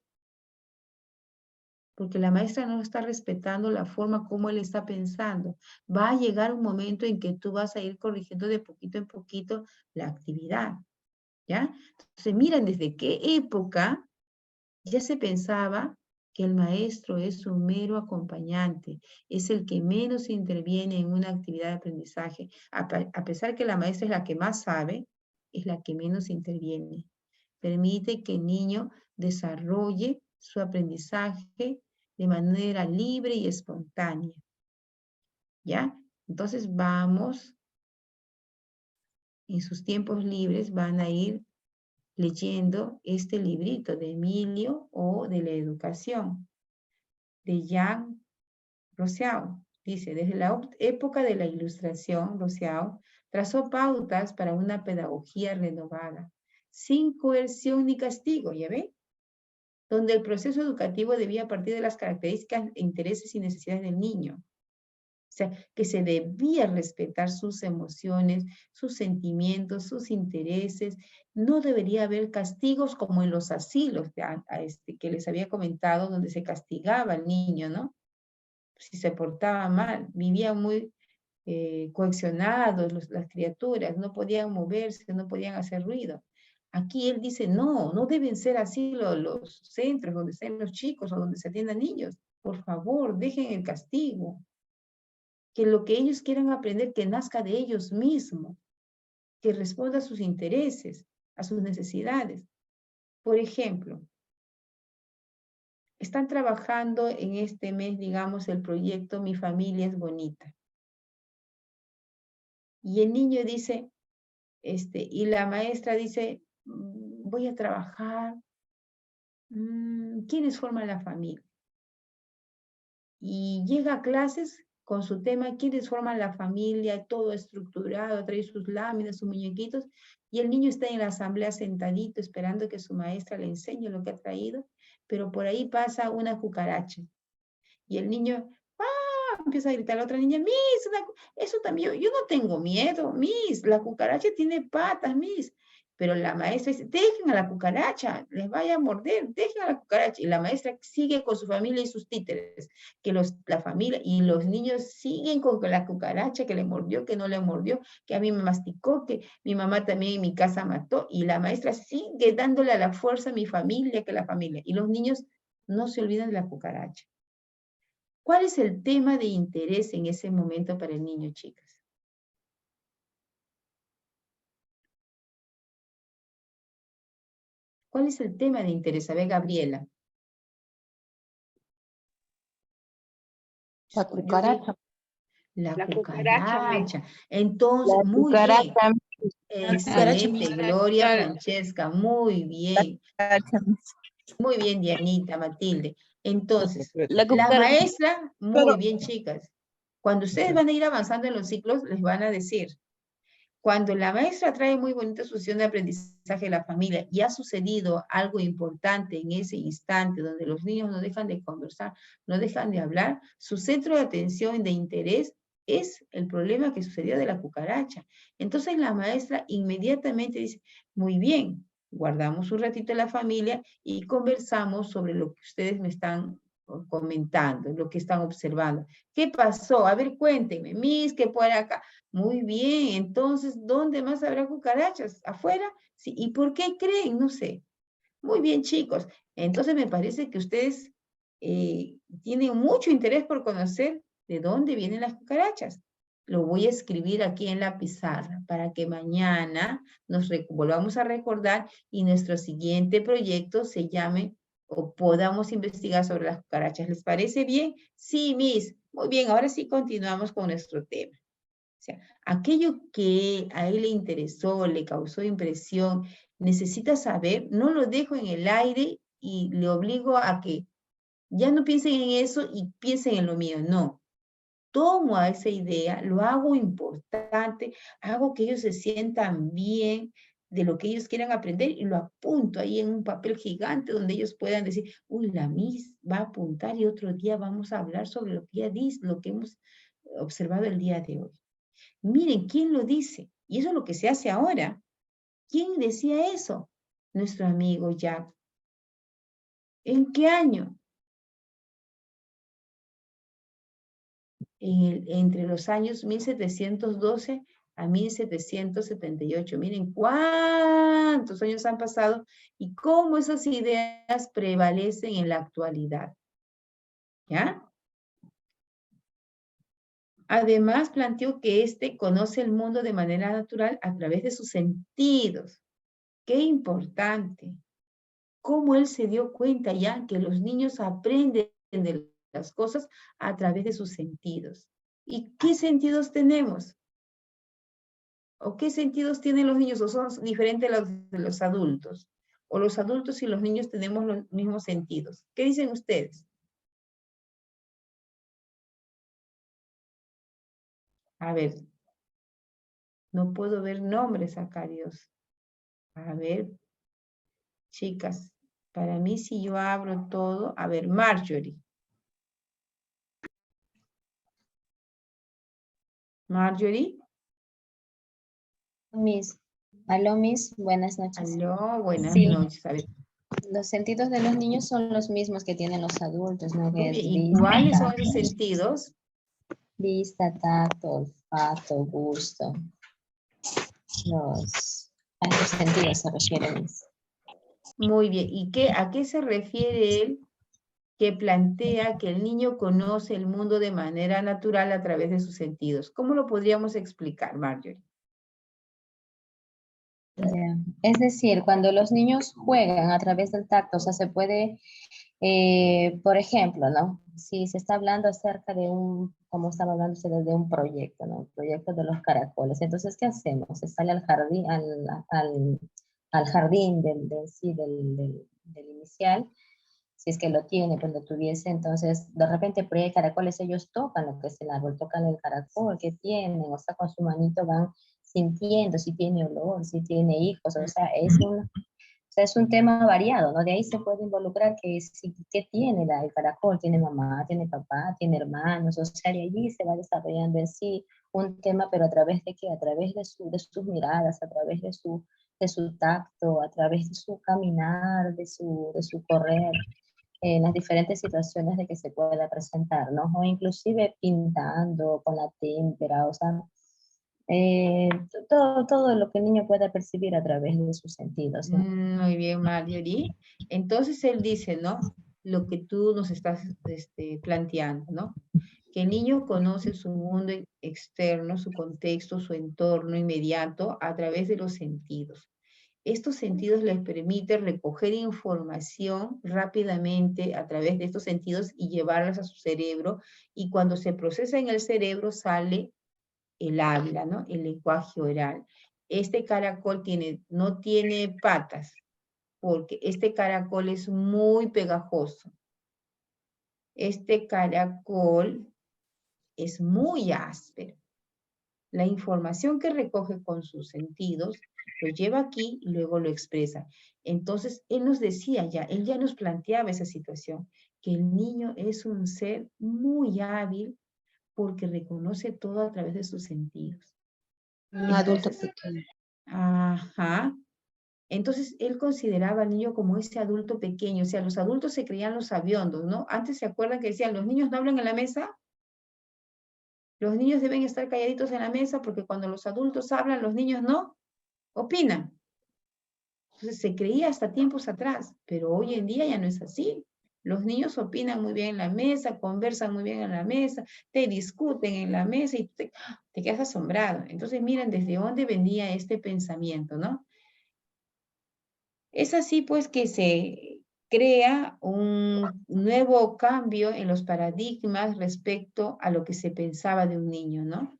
Porque la maestra no está respetando la forma como él está pensando. Va a llegar un momento en que tú vas a ir corrigiendo de poquito en poquito la actividad, ¿ya? Entonces, miren desde qué época ya se pensaba que el maestro es un mero acompañante, es el que menos interviene en una actividad de aprendizaje. A pesar que la maestra es la que más sabe, es la que menos interviene. Permite que el niño desarrolle su aprendizaje de manera libre y espontánea. ¿Ya? Entonces vamos, en sus tiempos libres van a ir leyendo este librito de Emilio o de la educación, de Jean Rousseau. Dice, desde la época de la Ilustración, Rousseau trazó pautas para una pedagogía renovada, sin coerción ni castigo, ¿ya ven? Donde el proceso educativo debía partir de las características, intereses y necesidades del niño. O sea, que se debía respetar sus emociones, sus sentimientos, sus intereses. No debería haber castigos como en los asilos que les había comentado, donde se castigaba al niño, ¿no? Si se portaba mal, vivían muy coaccionados las criaturas, no podían moverse, no podían hacer ruido. Aquí él dice, no, no deben ser así los centros donde estén los chicos o donde se atiendan niños. Por favor, dejen el castigo. Que lo que ellos quieran aprender, que nazca de ellos mismos, que responda a sus intereses, a sus necesidades. Por ejemplo, están trabajando en este mes, digamos, el proyecto Mi Familia es Bonita. Y el niño dice, y la maestra dice, voy a trabajar. ¿Quiénes forman la familia? Y llega a clases con su tema, ¿quiénes forman la familia? Todo estructurado, trae sus láminas, sus muñequitos, y el niño está en la asamblea sentadito esperando que su maestra le enseñe lo que ha traído, pero por ahí pasa una cucaracha. Y el niño, empieza a gritar a la otra niña, Miss, eso también, yo no tengo miedo, Miss, la cucaracha tiene patas, Miss. Pero la maestra dice, dejen a la cucaracha, les vaya a morder, dejen a la cucaracha. Y la maestra sigue con su familia y sus títeres, que la familia y los niños siguen con la cucaracha que le mordió, que no le mordió, que a mí me masticó, que mi mamá también en mi casa mató. Y la maestra sigue dándole a la fuerza a mi familia, que la familia. Y los niños no se olvidan de la cucaracha. ¿Cuál es el tema de interés en ese momento para el niño, chicas? ¿Cuál es el tema de interés? A ver, Gabriela. La cucaracha. La cucaracha, cucaracha. Entonces, La muy cucaracha, bien. cucaracha, Excelente, Gloria Francesca, muy bien. Muy bien, Dianita, Matilde. Entonces, La la cucaracha. maestra, muy bien, chicas. Cuando ustedes van a ir avanzando en los ciclos, les van a decir, cuando la maestra trae muy bonita su sesión de aprendizaje de la familia y ha sucedido algo importante en ese instante donde los niños no dejan de conversar, no dejan de hablar, su centro de atención y de interés es el problema que sucedió de la cucaracha. Entonces la maestra inmediatamente dice, muy bien, guardamos un ratito en la familia y conversamos sobre lo que ustedes me están comentando, lo que están observando. ¿Qué pasó? A ver, cuéntenme, Miss, ¿qué por acá? Muy bien, entonces, ¿dónde más habrá cucarachas? ¿Afuera? Sí. ¿Y por qué creen? No sé. Muy bien, chicos. Entonces me parece que ustedes tienen mucho interés por conocer de dónde vienen las cucarachas. Lo voy a escribir aquí en la pizarra para que mañana nos volvamos a recordar y nuestro siguiente proyecto se llame o podamos investigar sobre las cucarachas. ¿Les parece bien? Sí, Miss. Muy bien, ahora sí continuamos con nuestro tema. O sea, aquello que a él le interesó, le causó impresión, necesita saber, no lo dejo en el aire y le obligo a que ya no piensen en eso y piensen en lo mío. No, tomo a esa idea, lo hago importante, hago que ellos se sientan bien de lo que ellos quieran aprender y lo apunto ahí en un papel gigante donde ellos puedan decir, uy, la Miss va a apuntar y otro día vamos a hablar sobre lo que ella dice, lo que hemos observado el día de hoy. Miren, ¿quién lo dice? Y eso es lo que se hace ahora. ¿Quién decía eso? Nuestro amigo Jack. ¿En qué año? Entre los años 1712 a 1778. Miren cuántos años han pasado y cómo esas ideas prevalecen en la actualidad. ¿Ya? Además, planteó que éste conoce el mundo de manera natural a través de sus sentidos. ¡Qué importante! Cómo él se dio cuenta ya que los niños aprenden de las cosas a través de sus sentidos. ¿Y qué sentidos tenemos? ¿O qué sentidos tienen los niños? ¿O son diferentes a los de los adultos? ¿O los adultos y los niños tenemos los mismos sentidos? ¿Qué dicen ustedes? A ver, no puedo ver nombres acá, Dios. A ver, chicas, para mí si yo abro todo, a ver, Marjorie. Marjorie. Miss, aló Miss, buenas noches. Aló, buenas Sí, noches. A ver. los sentidos de los niños son los mismos que tienen los adultos, ¿no? Que es ¿Y vista, cuáles son tacto, esos sentidos? vista, tacto, olfato, gusto. A esos sentidos se refieren. Muy bien. ¿Y a qué se refiere él que plantea que el niño conoce el mundo de manera natural a través de sus sentidos? ¿Cómo lo podríamos explicar, Marjorie? Ya. Es decir, cuando los niños juegan a través del tacto, o sea, se puede, por ejemplo, ¿no? Si se está hablando acerca de como estaba hablando ustedes, de un proyecto, ¿no? El proyecto de los caracoles. Entonces, ¿qué hacemos? Se sale al jardín, al jardín del inicial, si es que lo tiene, pues lo tuviese, entonces de repente por ahí hay caracoles, ellos tocan lo que es el árbol, tocan el caracol que tienen, o sea, con su manito van sintiendo si tiene olor, si tiene hijos, o sea, es un tema variado, ¿no? De ahí se puede involucrar qué tiene el caracol, tiene mamá, tiene papá, tiene hermanos, o sea, de allí se va desarrollando en sí un tema, pero a través de qué, a través de sus miradas, a través de su tacto, a través de su caminar, de su correr, en las diferentes situaciones de que se pueda presentar, ¿no? O inclusive pintando con la témpera, o sea, todo lo que el niño pueda percibir a través de sus sentidos, ¿no? Muy bien, Marjorie. Entonces él dice, ¿no? Lo que tú nos estás planteando, ¿no? Que el niño conoce su mundo externo, su contexto, su entorno inmediato a través de los sentidos. estos sentidos les permiten recoger información rápidamente a través de estos sentidos y llevarlas a su cerebro, y cuando se procesa en el cerebro sale el habla, ¿no? El lenguaje oral. Este caracol no tiene patas, porque este caracol es muy pegajoso. Este caracol es muy áspero. La información que recoge con sus sentidos lo lleva aquí y luego lo expresa. Entonces, él nos decía ya, él ya nos planteaba esa situación, que el niño es un ser muy hábil porque reconoce todo a través de sus sentidos. Un adulto pequeño. Ajá. Entonces, él consideraba al niño como ese adulto pequeño. O sea, los adultos se creían los sabiondos, ¿no? Antes se acuerdan que decían, los niños no hablan en la mesa. Los niños deben estar calladitos en la mesa porque cuando los adultos hablan, los niños no opinan. Entonces, se creía hasta tiempos atrás, pero hoy en día ya no es así. Los niños opinan muy bien en la mesa, conversan muy bien en la mesa, te discuten en la mesa y te quedas asombrado. Entonces, miren desde dónde venía este pensamiento, ¿no? Es así pues que se crea un nuevo cambio en los paradigmas respecto a lo que se pensaba de un niño, ¿no?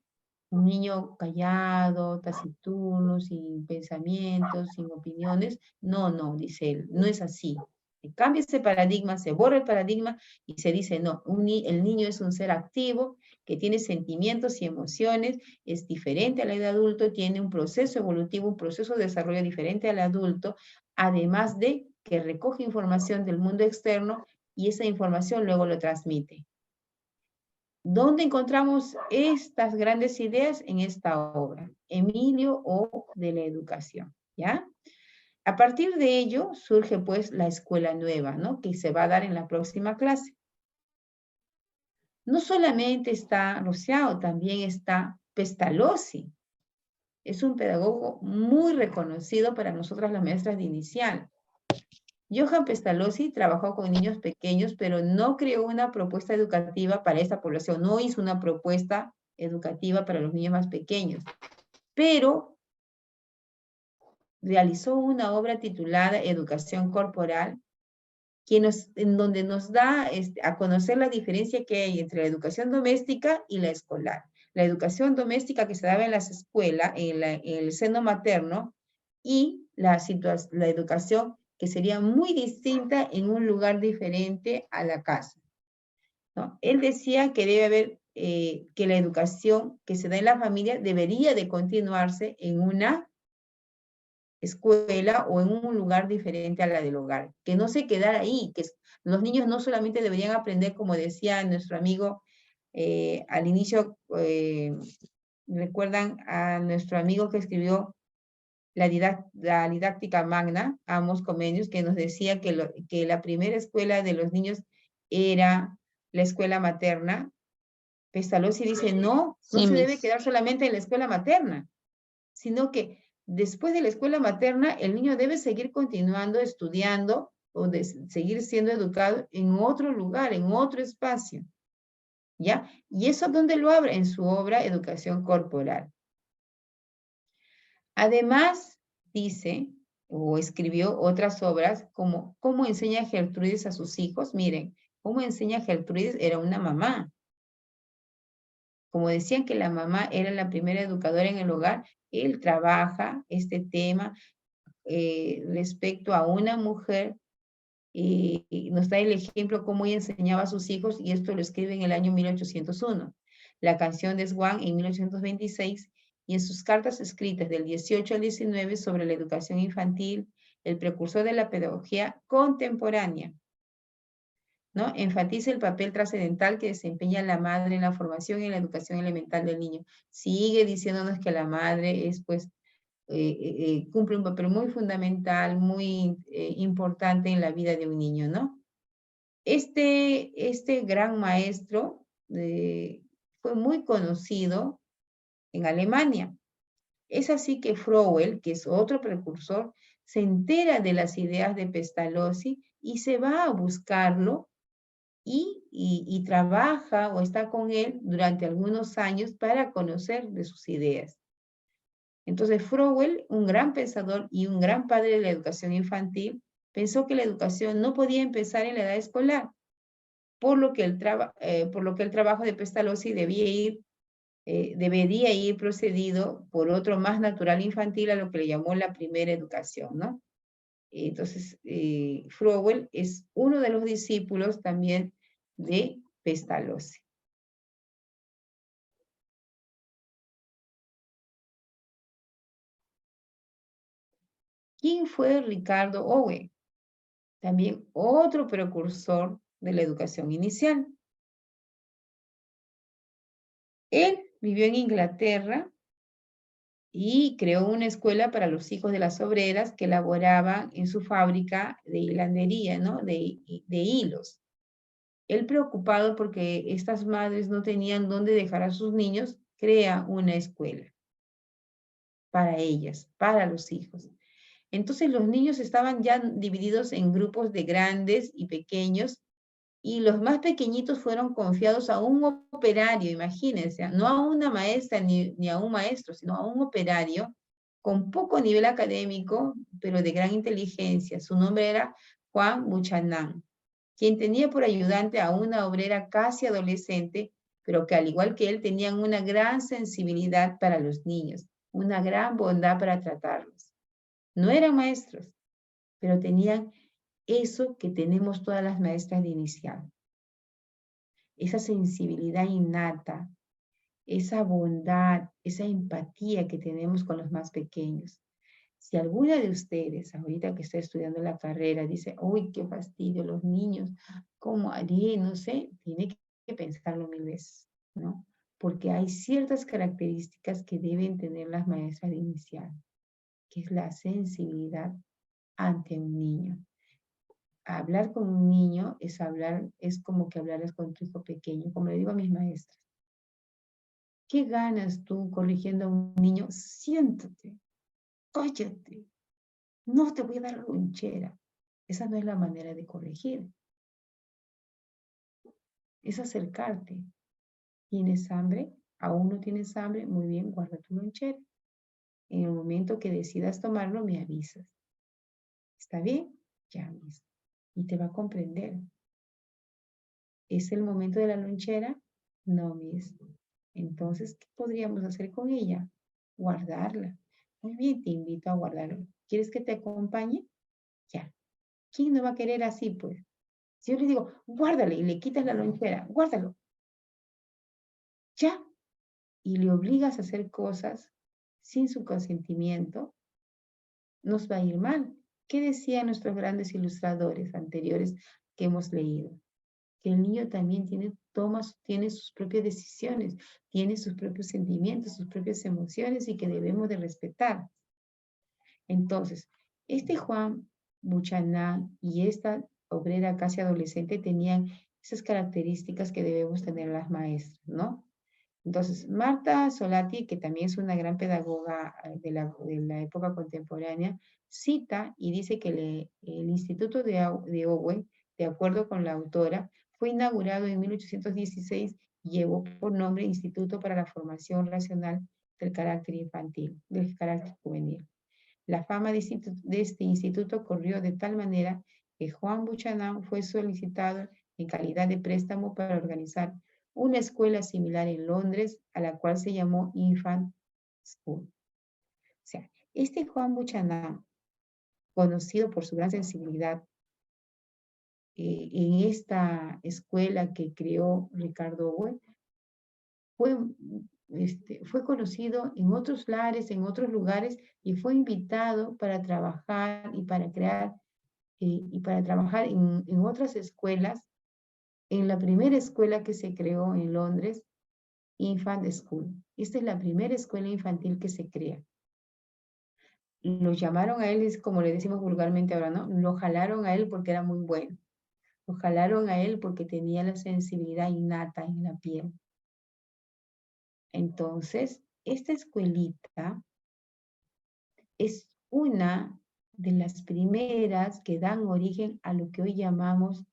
Un niño callado, taciturno, sin pensamientos, sin opiniones. No, dice él, no es así. Se cambia ese paradigma, se borra el paradigma y se dice, no, el niño es un ser activo que tiene sentimientos y emociones, es diferente a la edad adulto, tiene un proceso evolutivo, un proceso de desarrollo diferente al adulto, además de que recoge información del mundo externo y esa información luego lo transmite. ¿Dónde encontramos estas grandes ideas? En esta obra, Emilio O de la educación, ¿ya? A partir de ello surge pues la escuela nueva, ¿no? Que se va a dar en la próxima clase. No solamente está Rosciao, también está Pestalozzi. Es un pedagogo muy reconocido para nosotras las maestras de inicial. Johann Pestalozzi trabajó con niños pequeños, pero no creó una propuesta educativa para esta población. No hizo una propuesta educativa para los niños más pequeños, pero realizó una obra titulada Educación Corporal, en donde nos da a conocer la diferencia que hay entre la educación doméstica y la escolar. La educación doméstica que se daba en las escuelas, en el seno materno, y la educación que sería muy distinta en un lugar diferente a la casa, ¿no? Él decía que debe haber, que la educación que se da en la familia debería de continuarse en una escuela o en un lugar diferente a la del hogar, que no se quedara ahí, que los niños no solamente deberían aprender, como decía nuestro amigo al inicio, recuerdan a nuestro amigo que escribió la didáctica magna, Amos Comenius, que nos decía que la primera escuela de los niños era la escuela materna. Pestalozzi dice, no se debe quedar solamente en la escuela materna, sino que después de la escuela materna, el niño debe seguir continuando estudiando o seguir siendo educado en otro lugar, en otro espacio, ¿ya? Y eso, ¿dónde lo abre? En su obra Educación Corporal. Además, dice, o escribió otras obras, como ¿Cómo enseña Gertrudis a sus hijos? Miren, ¿cómo enseña Gertrudis? Era una mamá. Como decían que la mamá era la primera educadora en el hogar, él trabaja este tema respecto a una mujer y nos da el ejemplo cómo ella enseñaba a sus hijos, y esto lo escribe en el año 1801. La canción de Swann en 1826, y en sus cartas escritas del 18 al 19 sobre la educación infantil, el precursor de la pedagogía contemporánea, ¿no? Enfatiza el papel trascendental que desempeña la madre en la formación y en la educación elemental del niño. Sigue diciéndonos que la madre es, pues, cumple un papel muy fundamental, muy importante en la vida de un niño, ¿no? Este gran maestro fue muy conocido en Alemania. Es así que Froebel, que es otro precursor, se entera de las ideas de Pestalozzi y se va a buscarlo y trabaja o está con él durante algunos años para conocer de sus ideas. Entonces Froebel, un gran pensador y un gran padre de la educación infantil, pensó que la educación no podía empezar en la edad escolar, por lo que el trabajo de Pestalozzi debería ir procedido por otro más natural infantil a lo que le llamó la primera educación, ¿no? Entonces, Froebel es uno de los discípulos también de Pestalozzi. ¿Quién fue Ricardo Owen? También otro precursor de la educación inicial. Él vivió en Inglaterra y creó una escuela para los hijos de las obreras que laboraban en su fábrica de hilandería, ¿no? de hilos. Él, preocupado porque estas madres no tenían dónde dejar a sus niños, crea una escuela para ellas, para los hijos. Entonces los niños estaban ya divididos en grupos de grandes y pequeños, y los más pequeñitos fueron confiados a un operario, imagínense, no a una maestra ni a un maestro, sino a un operario con poco nivel académico, pero de gran inteligencia. Su nombre era Juan Buchanan, quien tenía por ayudante a una obrera casi adolescente, pero que al igual que él tenían una gran sensibilidad para los niños, una gran bondad para tratarlos. No eran maestros, pero tenían eso que tenemos todas las maestras de inicial. Esa sensibilidad innata, esa bondad, esa empatía que tenemos con los más pequeños. Si alguna de ustedes, ahorita que está estudiando la carrera, dice, uy, qué fastidio, los niños, ¿cómo haré? No sé, tiene que pensarlo 1000 veces, ¿no? Porque hay ciertas características que deben tener las maestras de inicial, que es la sensibilidad ante un niño. Hablar con un niño es como que hablaras con tu hijo pequeño, como le digo a mis maestras. ¿Qué ganas tú corrigiendo a un niño? Siéntate, cállate, no te voy a dar la lonchera. Esa no es la manera de corregir. Es acercarte. ¿Tienes hambre? ¿Aún no tienes hambre? Muy bien, guarda tu lonchera. En el momento que decidas tomarlo, me avisas. ¿Está bien? Ya mismo. Y te va a comprender. ¿Es el momento de la lonchera? No, Miss. Entonces, ¿qué podríamos hacer con ella? Guardarla. Muy bien, te invito a guardarlo. ¿Quieres que te acompañe? Ya. ¿Quién no va a querer así, pues? Si yo le digo, guárdale, y le quitas la lonchera, guárdalo. Ya. Y le obligas a hacer cosas sin su consentimiento, nos va a ir mal. ¿Qué decían nuestros grandes ilustradores anteriores que hemos leído? Que el niño también tiene sus propias decisiones, tiene sus propios sentimientos, sus propias emociones y que debemos de respetar. Entonces, este Juan Buchanan y esta obrera casi adolescente tenían esas características que debemos tener las maestras, ¿no? Entonces, Marta Solati, que también es una gran pedagoga de la época contemporánea, cita y dice que el Instituto de Owen, de acuerdo con la autora, fue inaugurado en 1816 y llevó por nombre Instituto para la Formación Racional del Carácter Infantil, del Carácter Juvenil. La fama de este instituto corrió de tal manera que Juan Buchanan fue solicitado en calidad de préstamo para organizar una escuela similar en Londres, a la cual se llamó Infant School. O sea, este Juan Buchanan, conocido por su gran sensibilidad, en esta escuela que creó Ricardo Owen, fue conocido en otros lares, en otros lugares, y fue invitado para trabajar y para crear, y para trabajar en otras escuelas. En la primera escuela que se creó en Londres, Infant School. Esta es la primera escuela infantil que se crea. Lo llamaron a él, es como le decimos vulgarmente ahora, ¿no? Lo jalaron a él porque era muy bueno. Lo jalaron a él porque tenía la sensibilidad innata en la piel. Entonces, esta escuelita es una de las primeras que dan origen a lo que hoy llamamos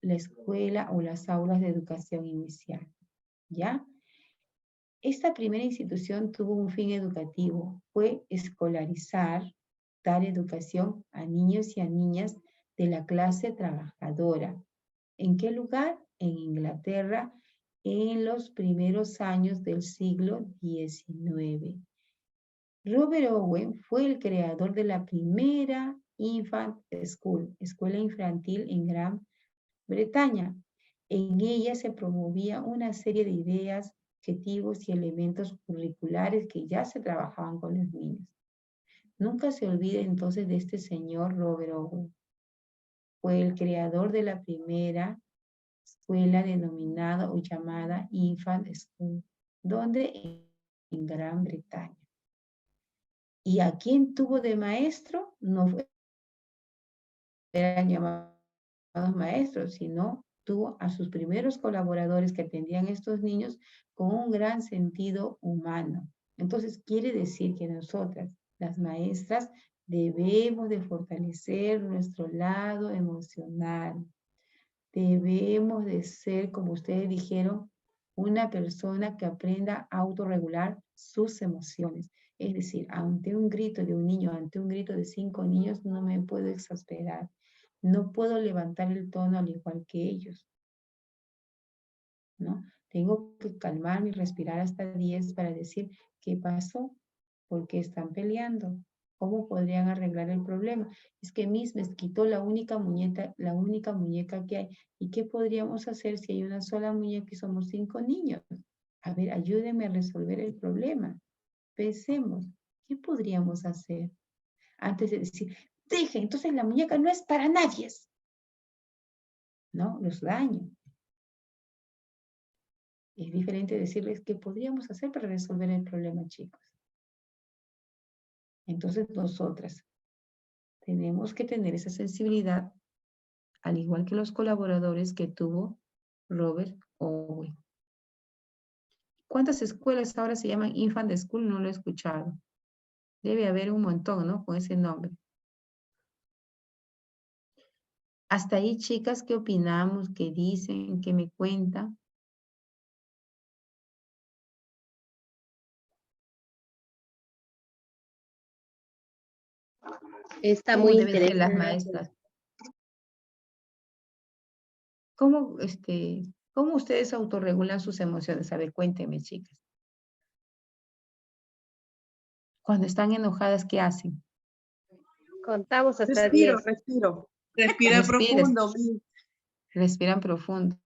la escuela o las aulas de educación inicial, ¿ya? Esta primera institución tuvo un fin educativo, fue escolarizar, dar educación a niños y a niñas de la clase trabajadora. ¿En qué lugar? En Inglaterra, en los primeros años del siglo XIX. Robert Owen fue el creador de la primera Infant School, escuela infantil en Gran Bretaña. En ella se promovía una serie de ideas, objetivos y elementos curriculares que ya se trabajaban con los niños. Nunca se olvide entonces de este señor Robert Owen. Fue el creador de la primera escuela denominada o llamada Infant School, donde en Gran Bretaña. ¿Y a quién tuvo de maestro? No eran llamados maestros, sino tuvo a sus primeros colaboradores que atendían a estos niños con un gran sentido humano. Entonces, quiere decir que nosotras, las maestras, debemos de fortalecer nuestro lado emocional. Debemos de ser, como ustedes dijeron, una persona que aprenda a autorregular sus emociones. Es decir, ante un grito de un niño, ante un grito de 5 niños, no me puedo exasperar. No puedo levantar el tono al igual que ellos, ¿no? Tengo que calmarme y respirar hasta 10 para decir, ¿qué pasó? ¿Por qué están peleando? ¿Cómo podrían arreglar el problema? Es que Miss me quitó la única muñeca que hay. ¿Y qué podríamos hacer si hay una sola muñeca y somos 5 niños? A ver, ayúdenme a resolver el problema. Pensemos, ¿qué podríamos hacer? Antes de decir, deje, entonces la muñeca no es para nadie. ¿No? Los daño. Es diferente decirles qué podríamos hacer para resolver el problema, chicos. Entonces, nosotras tenemos que tener esa sensibilidad, al igual que los colaboradores que tuvo Robert Owen. ¿Cuántas escuelas ahora se llaman Infant School? No lo he escuchado. Debe haber un montón, ¿no? Con ese nombre. Hasta ahí, chicas, ¿qué opinamos? ¿Qué dicen? ¿Qué me cuentan? Está ¿Cómo muy deben ser las interesante. maestras? ¿Cómo ustedes autorregulan sus emociones? A ver, cuéntenme, chicas. Cuando están enojadas, ¿qué hacen? Contamos hasta 10. Respiro. Respira profundo, Miss. Respiran profundo.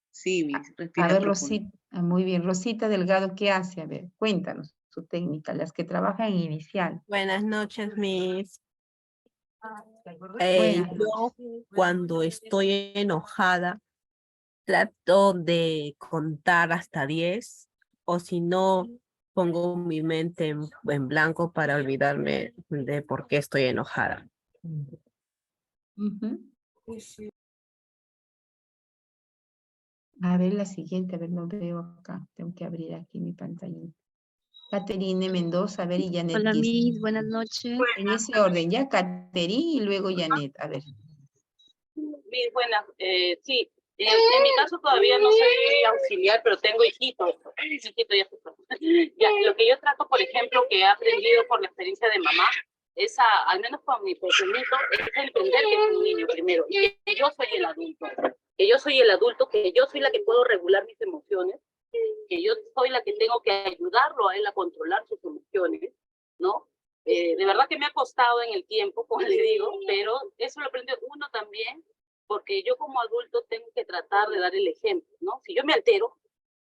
Sí, Miss, A respira ver, profundo. Rosita, muy bien. Rosita Delgado, ¿qué hace? A ver, cuéntanos su técnica, las que trabajan en inicial. Buenas noches, Miss. Buenas Yo cuando estoy enojada trato de contar hasta 10 o si no pongo mi mente en blanco para olvidarme de por qué estoy enojada. A ver, la siguiente, a ver, no veo acá. Tengo que abrir aquí mi pantallita. Caterine Mendoza, a ver, y Janet Hola, Guis. Miss, buenas noches. En ese orden, ya Caterine y luego Janet, a ver. Mis buenas, sí, en mi caso todavía no soy auxiliar, pero tengo hijitos. Hijito ya, ya, lo que yo trato, por ejemplo, que he aprendido por la experiencia de mamá, es al menos con mi pequeñito, es entender que es un niño primero, y que yo soy el adulto, que yo soy el adulto, que yo soy la que puedo regular mis emociones, que yo soy la que tengo que ayudarlo a él a controlar sus emociones, ¿no? De verdad que me ha costado en el tiempo, como le digo, pero eso lo aprende uno también, porque yo como adulto tengo que tratar de dar el ejemplo, ¿no? Si yo me altero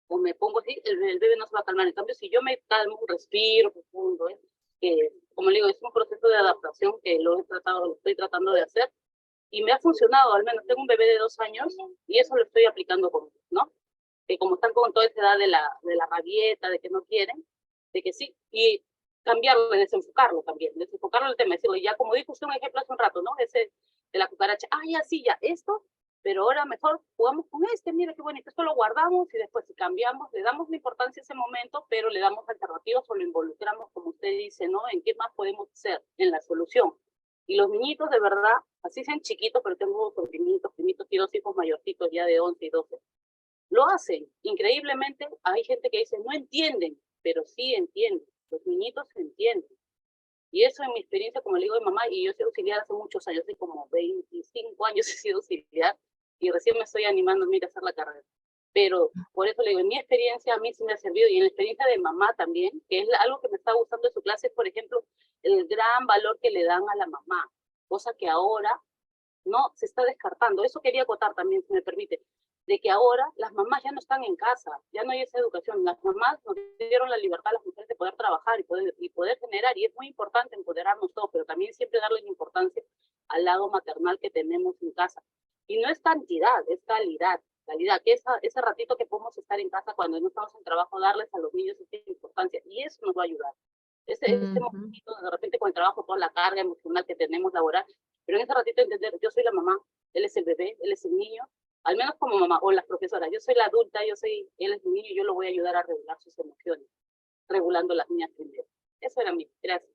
o me pongo así, el bebé no se va a calmar. En cambio, si yo me calmo, respiro profundo, que como le digo, es un proceso de adaptación que lo estoy tratando de hacer y me ha funcionado. Al menos tengo un bebé de 2 años y eso lo estoy aplicando con ellos, ¿no? Que como están con toda esa edad de la rabieta, de que no quieren, de que sí, y cambiarlo, desenfocarlo también, desenfocarlo el tema, decirlo, ya como dijo usted un ejemplo hace un rato, ¿no? Ese de la cucaracha, ya sí, ya esto, pero ahora mejor jugamos con mira qué bonito, esto lo guardamos y después si cambiamos, le damos la importancia a ese momento, pero le damos alternativas o lo involucramos, como usted dice, ¿no? En qué más podemos hacer, en la solución. Y los niñitos, de verdad, así sean chiquitos, pero tengo sobrinitos, primitos y 2 hijos mayorcitos ya de 11 y 12. lo hacen. Increíblemente, hay gente que dice, no entienden, pero sí entienden. Los niñitos entienden. Y eso en mi experiencia, como le digo a mi mamá, y yo he sido auxiliar hace muchos años, hace como 25 años he sido auxiliar, y recién me estoy animando a hacer la carrera. Pero por eso le digo, en mi experiencia a mí sí me ha servido, y en la experiencia de mamá también, que es algo que me está gustando de su clase, es, por ejemplo, el gran valor que le dan a la mamá, cosa que ahora no se está descartando. Eso quería acotar también, si me permite, de que ahora las mamás ya no están en casa, ya no hay esa educación. Las mamás nos dieron la libertad a las mujeres de poder trabajar y poder generar, y es muy importante empoderarnos todos, pero también siempre darle importancia al lado maternal que tenemos en casa. Y no es cantidad, es calidad, que ese ratito que podemos estar en casa cuando no estamos en trabajo, darles a los niños esa importancia, y eso nos va a ayudar. Este momentito, de repente con el trabajo, toda la carga emocional que tenemos laboral, pero en ese ratito entender, yo soy la mamá, él es el bebé, él es el niño, al menos como mamá, o las profesoras, yo soy la adulta, él es el niño, yo lo voy a ayudar a regular sus emociones, regulando las niñas primero. Eso era mi, gracias.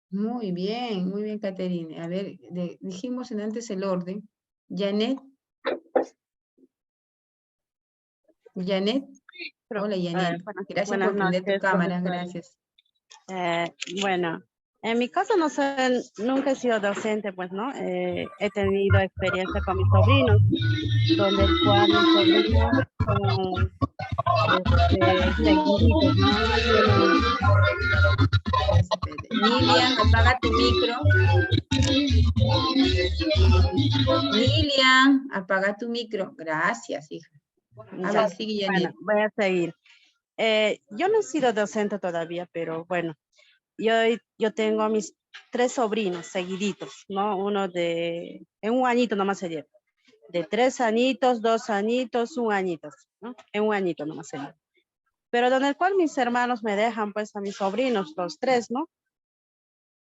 Muy bien, Caterina. A ver, dijimos en antes el orden. Janet. Janet. Hola, Janet. Gracias por prender tu cámara, gracias. Bueno, en mi caso no sé, nunca he sido docente, pues, ¿no? He tenido experiencia con mis sobrinos, donde el cual mis sobrinos son seguiditos, ¿no? Lilian, apaga tu micro. Lilian, apaga tu micro. Gracias, hija. A ver, sigue, Janet. Bueno, voy a seguir. Yo no he sido docente todavía, pero bueno, yo tengo a mis 3 sobrinos seguiditos, ¿no? Uno en un añito nomás se lleva. De 3 añitos, 2 añitos, 1 añito, ¿no? En un añito nomás se lleva. Pero donde el cual mis hermanos me dejan, pues, a mis sobrinos, los 3, ¿no?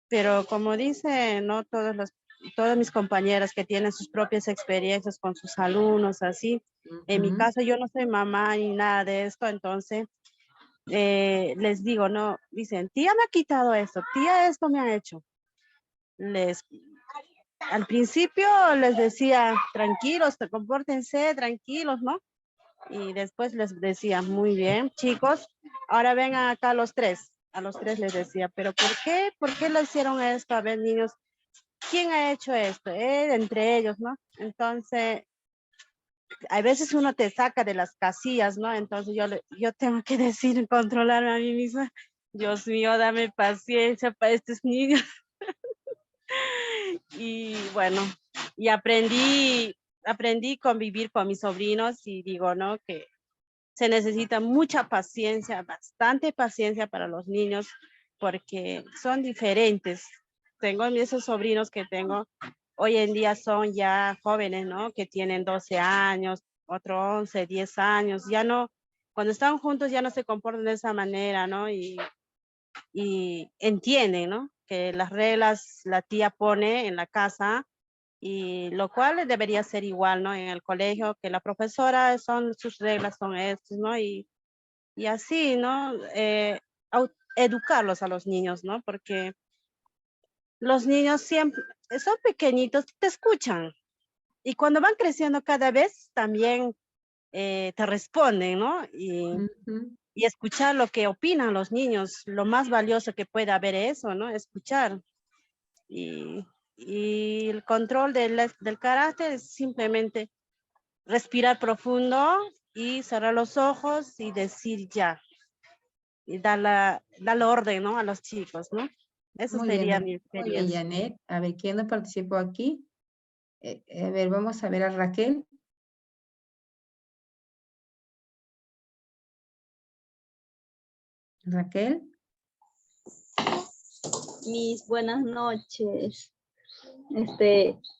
Pero como dice, ¿no? Todas mis compañeras que tienen sus propias experiencias con sus alumnos, así. En mi caso, yo no soy mamá ni nada de esto, entonces les digo, no, dicen, tía me ha quitado esto, tía esto me ha hecho. Al principio les decía, tranquilos, compórtense, tranquilos, ¿no? Y después les decía, muy bien, chicos, ahora vengan acá los 3. A los 3 les decía, pero ¿por qué? ¿Por qué le hicieron esto? A ver, niños, ¿quién ha hecho esto? Entre ellos, ¿no? Entonces, a veces uno te saca de las casillas, ¿no? Entonces yo tengo que decir, controlarme a mí misma. Dios mío, dame paciencia para estos niños. Y bueno, y aprendí a convivir con mis sobrinos y digo, ¿no? Que se necesita mucha paciencia, bastante paciencia para los niños porque son diferentes. Tengo esos sobrinos que tengo hoy en día son ya jóvenes, ¿no? Que tienen 12 años, otro 11, 10 años. Ya no, cuando están juntos ya no se comportan de esa manera, ¿no? Y entienden, ¿no? Que las reglas la tía pone en la casa y lo cual debería ser igual, ¿no? En el colegio, que la profesora sus reglas son estas, ¿no? Y así, ¿no? Educarlos a los niños, ¿no? Porque los niños siempre son pequeñitos, te escuchan. Y cuando van creciendo cada vez, también te responden, ¿no? Y escuchar lo que opinan los niños, lo más valioso que puede haber eso, ¿no? Escuchar. Y el control del carácter es simplemente respirar profundo y cerrar los ojos y decir ya. Y dar la orden, ¿no? A los chicos, ¿no? Eso sería mi experiencia. Muy bien, Janet. A ver, ¿quién no participó aquí? A ver, vamos a ver a Raquel. Raquel. Mis buenas noches.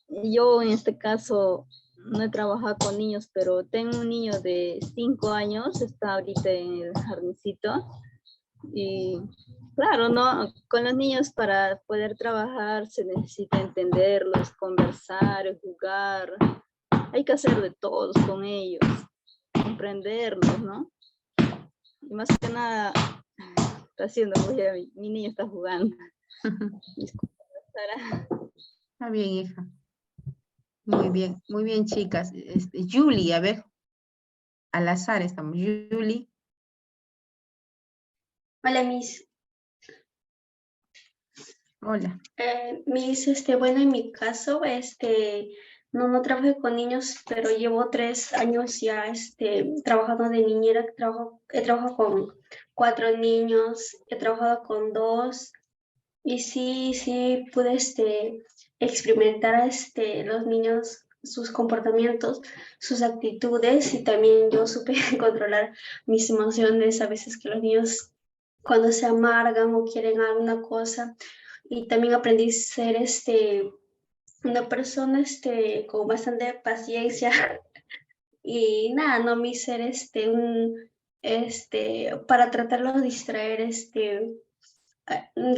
Yo en este caso no he trabajado con niños, pero tengo un niño de 5 años, está ahorita en el jardincito. Y claro, ¿no? Con los niños para poder trabajar se necesita entenderlos, conversar, jugar. Hay que hacer de todos con ellos, comprenderlos, ¿no? Y más que nada, está haciendo, mi niño está jugando. Está bien, hija. Muy bien, chicas. Julie, a ver. al azar estamos. Julie. Hola, Miss. Hola. Miss, bueno, en mi caso, no trabajé con niños, pero llevo 3 años ya, trabajando de niñera. He trabajado con 4 niños, he trabajado con 2, y sí pude, experimentar, los niños, sus comportamientos, sus actitudes, y también yo supe controlar mis emociones, a veces que los niños cuando se amargan o quieren alguna cosa. Y también aprendí a ser una persona con bastante paciencia. Y nada, no mi ser para tratarlos de distraer,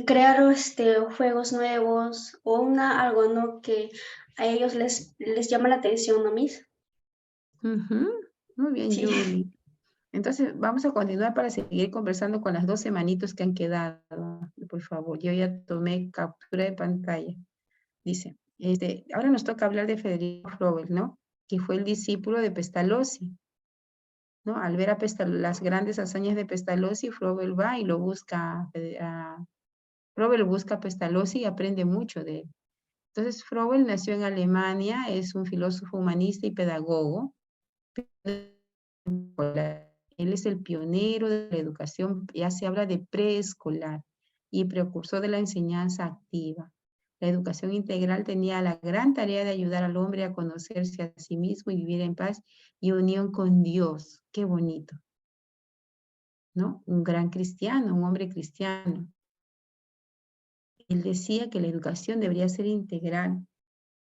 crear juegos nuevos o algo, ¿no? Que a ellos les llama la atención, ¿no, Miss? Muy bien, Sí. Julie. Entonces, vamos a continuar para seguir conversando con las 2 hermanitos que han quedado. Por favor, yo ya tomé captura de pantalla. Dice, ahora nos toca hablar de Federico Froebel, ¿no? Que fue el discípulo de Pestalozzi, ¿no? Al ver las grandes hazañas de Pestalozzi, Froebel va y lo busca. Froebel busca a Pestalozzi y aprende mucho de él. Entonces, Froebel nació en Alemania, es un filósofo humanista y pedagogo. Él es el pionero de la educación, ya se habla de preescolar, y precursor de la enseñanza activa. La educación integral tenía la gran tarea de ayudar al hombre a conocerse a sí mismo y vivir en paz y unión con Dios. Qué bonito, ¿no? Un gran cristiano, un hombre cristiano. Él decía que la educación debería ser integral,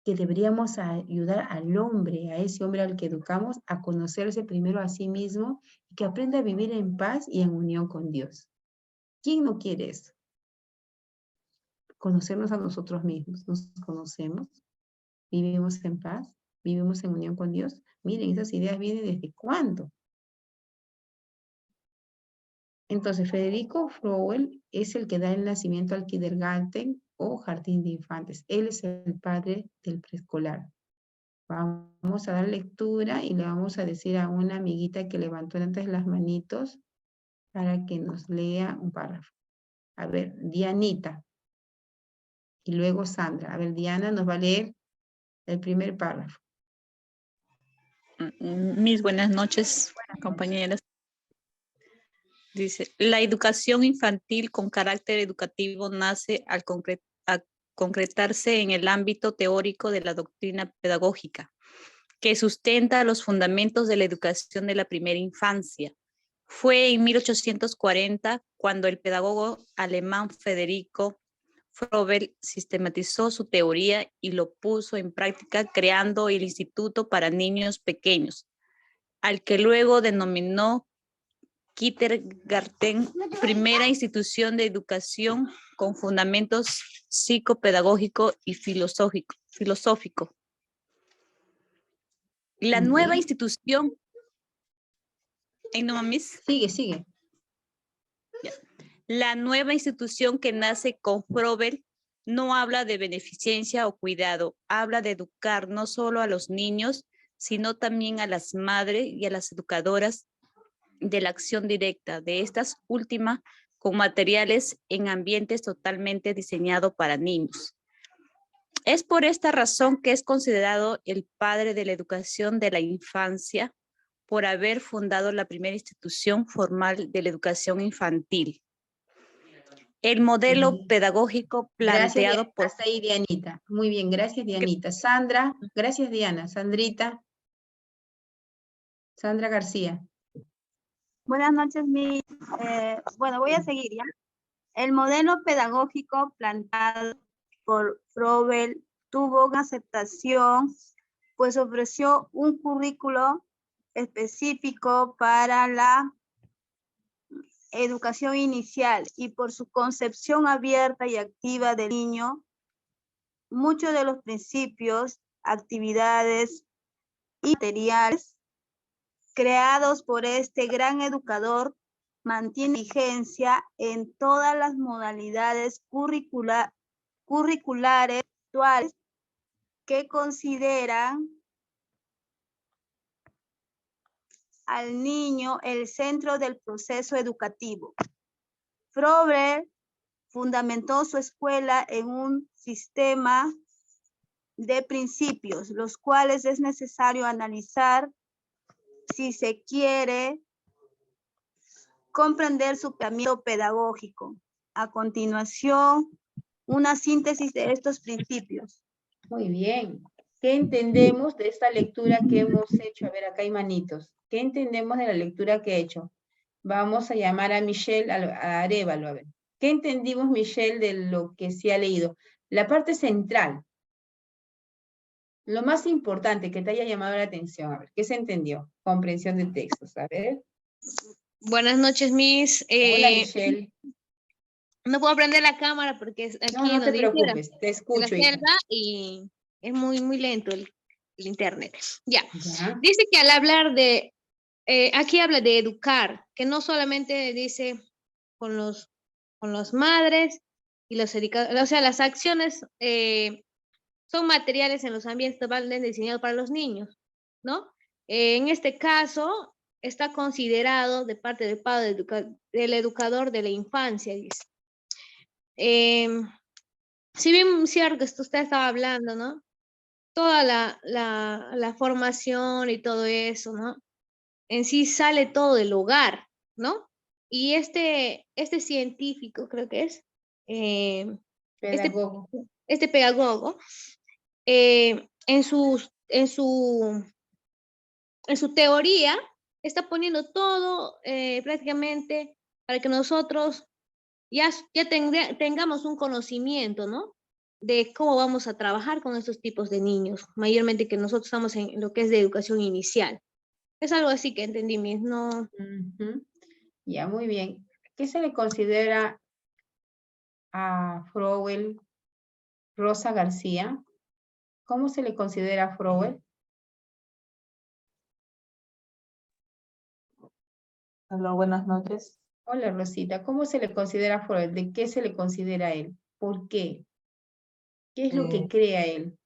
que deberíamos ayudar al hombre, a ese hombre al que educamos, a conocerse primero a sí mismo y que aprenda a vivir en paz y en unión con Dios. ¿Quién no quiere eso? Conocernos a nosotros mismos. Nos conocemos, vivimos en paz, vivimos en unión con Dios. Miren, esas ideas vienen desde cuándo. Entonces, Federico Froebel es el que da el nacimiento al Kindergarten o jardín de infantes. Él es el padre del preescolar. Vamos a dar lectura y le vamos a decir a una amiguita que levantó antes las manitos para que nos lea un párrafo. A ver, Dianita. Y luego Sandra. A ver, Diana nos va a leer el primer párrafo. Mis buenas noches, compañeras. Dice, la educación infantil con carácter educativo nace al concretarse en el ámbito teórico de la doctrina pedagógica, que sustenta los fundamentos de la educación de la primera infancia. Fue en 1840 cuando el pedagogo alemán Federico Froebel sistematizó su teoría y lo puso en práctica creando el Instituto para Niños Pequeños, al que luego denominó Kindergarten, primera institución de educación con fundamentos psicopedagógico y filosófico. La nueva institución... ¿No, mamis? Sigue. La nueva institución que nace con Froebel no habla de beneficencia o cuidado, habla de educar no solo a los niños, sino también a las madres y a las educadoras de la acción directa de estas últimas con materiales en ambientes totalmente diseñados para niños. Es por esta razón que es considerado el padre de la educación de la infancia por haber fundado la primera institución formal de la educación infantil. El modelo pedagógico planteado gracias, por... Hasta ahí, Dianita. Muy bien, gracias, Dianita. Sandra, gracias, Diana. Sandrita. Sandra García. Buenas noches, bueno, voy a seguir, ¿ya? El modelo pedagógico planteado por Froebel tuvo una aceptación, pues ofreció un currículo específico para la educación inicial y por su concepción abierta y activa del niño, muchos de los principios, actividades y materiales creados por este gran educador mantienen vigencia en todas las modalidades curriculares actuales que consideran al niño el centro del proceso educativo. Frober fundamentó su escuela en un sistema de principios, los cuales es necesario analizar si se quiere comprender su pensamiento pedagógico. A continuación, una síntesis de estos principios. Muy bien. ¿Qué entendemos de esta lectura que hemos hecho? A ver, acá hay manitos. ¿Qué entendemos de la lectura que he hecho? Vamos a llamar a Michelle, a Arévalo, a ver. ¿Qué entendimos, Michelle, de lo que se ha leído? La parte central. Lo más importante que te haya llamado la atención. A ver, ¿qué se entendió? Comprensión de textos, a ver. Buenas noches, Miss. Hola, Michelle. No puedo prender la cámara porque es aquí No, no te preocupes, te escucho, la hija. selva y es muy lento el internet. Ya. Dice que al hablar de, aquí habla de educar, que no solamente dice con los madres y los educadores, o sea, las acciones son materiales en los ambientes diseñados para los niños, ¿no? En este caso, está considerado de parte del padre del educador de la infancia, dice. Si bien cierto que usted estaba hablando, ¿no? Toda la formación y todo eso, ¿no? En sí sale todo del hogar, ¿no? Y este científico, creo que es, Pedagogo. este pedagogo, en su teoría, está poniendo todo prácticamente para que nosotros ya tengamos un conocimiento, ¿no? De cómo vamos a trabajar con estos tipos de niños, mayormente que nosotros estamos en lo que es de educación inicial. Es algo así que entendí, ¿no? Ya, muy bien. ¿Qué se le considera a Froebel, Rosa García? ¿Cómo se le considera a Froebel? Hola, buenas noches. Hola, Rosita. ¿Cómo se le considera a Froebel? ¿De qué se le considera a él? ¿Por qué? ¿Qué es lo que crea él?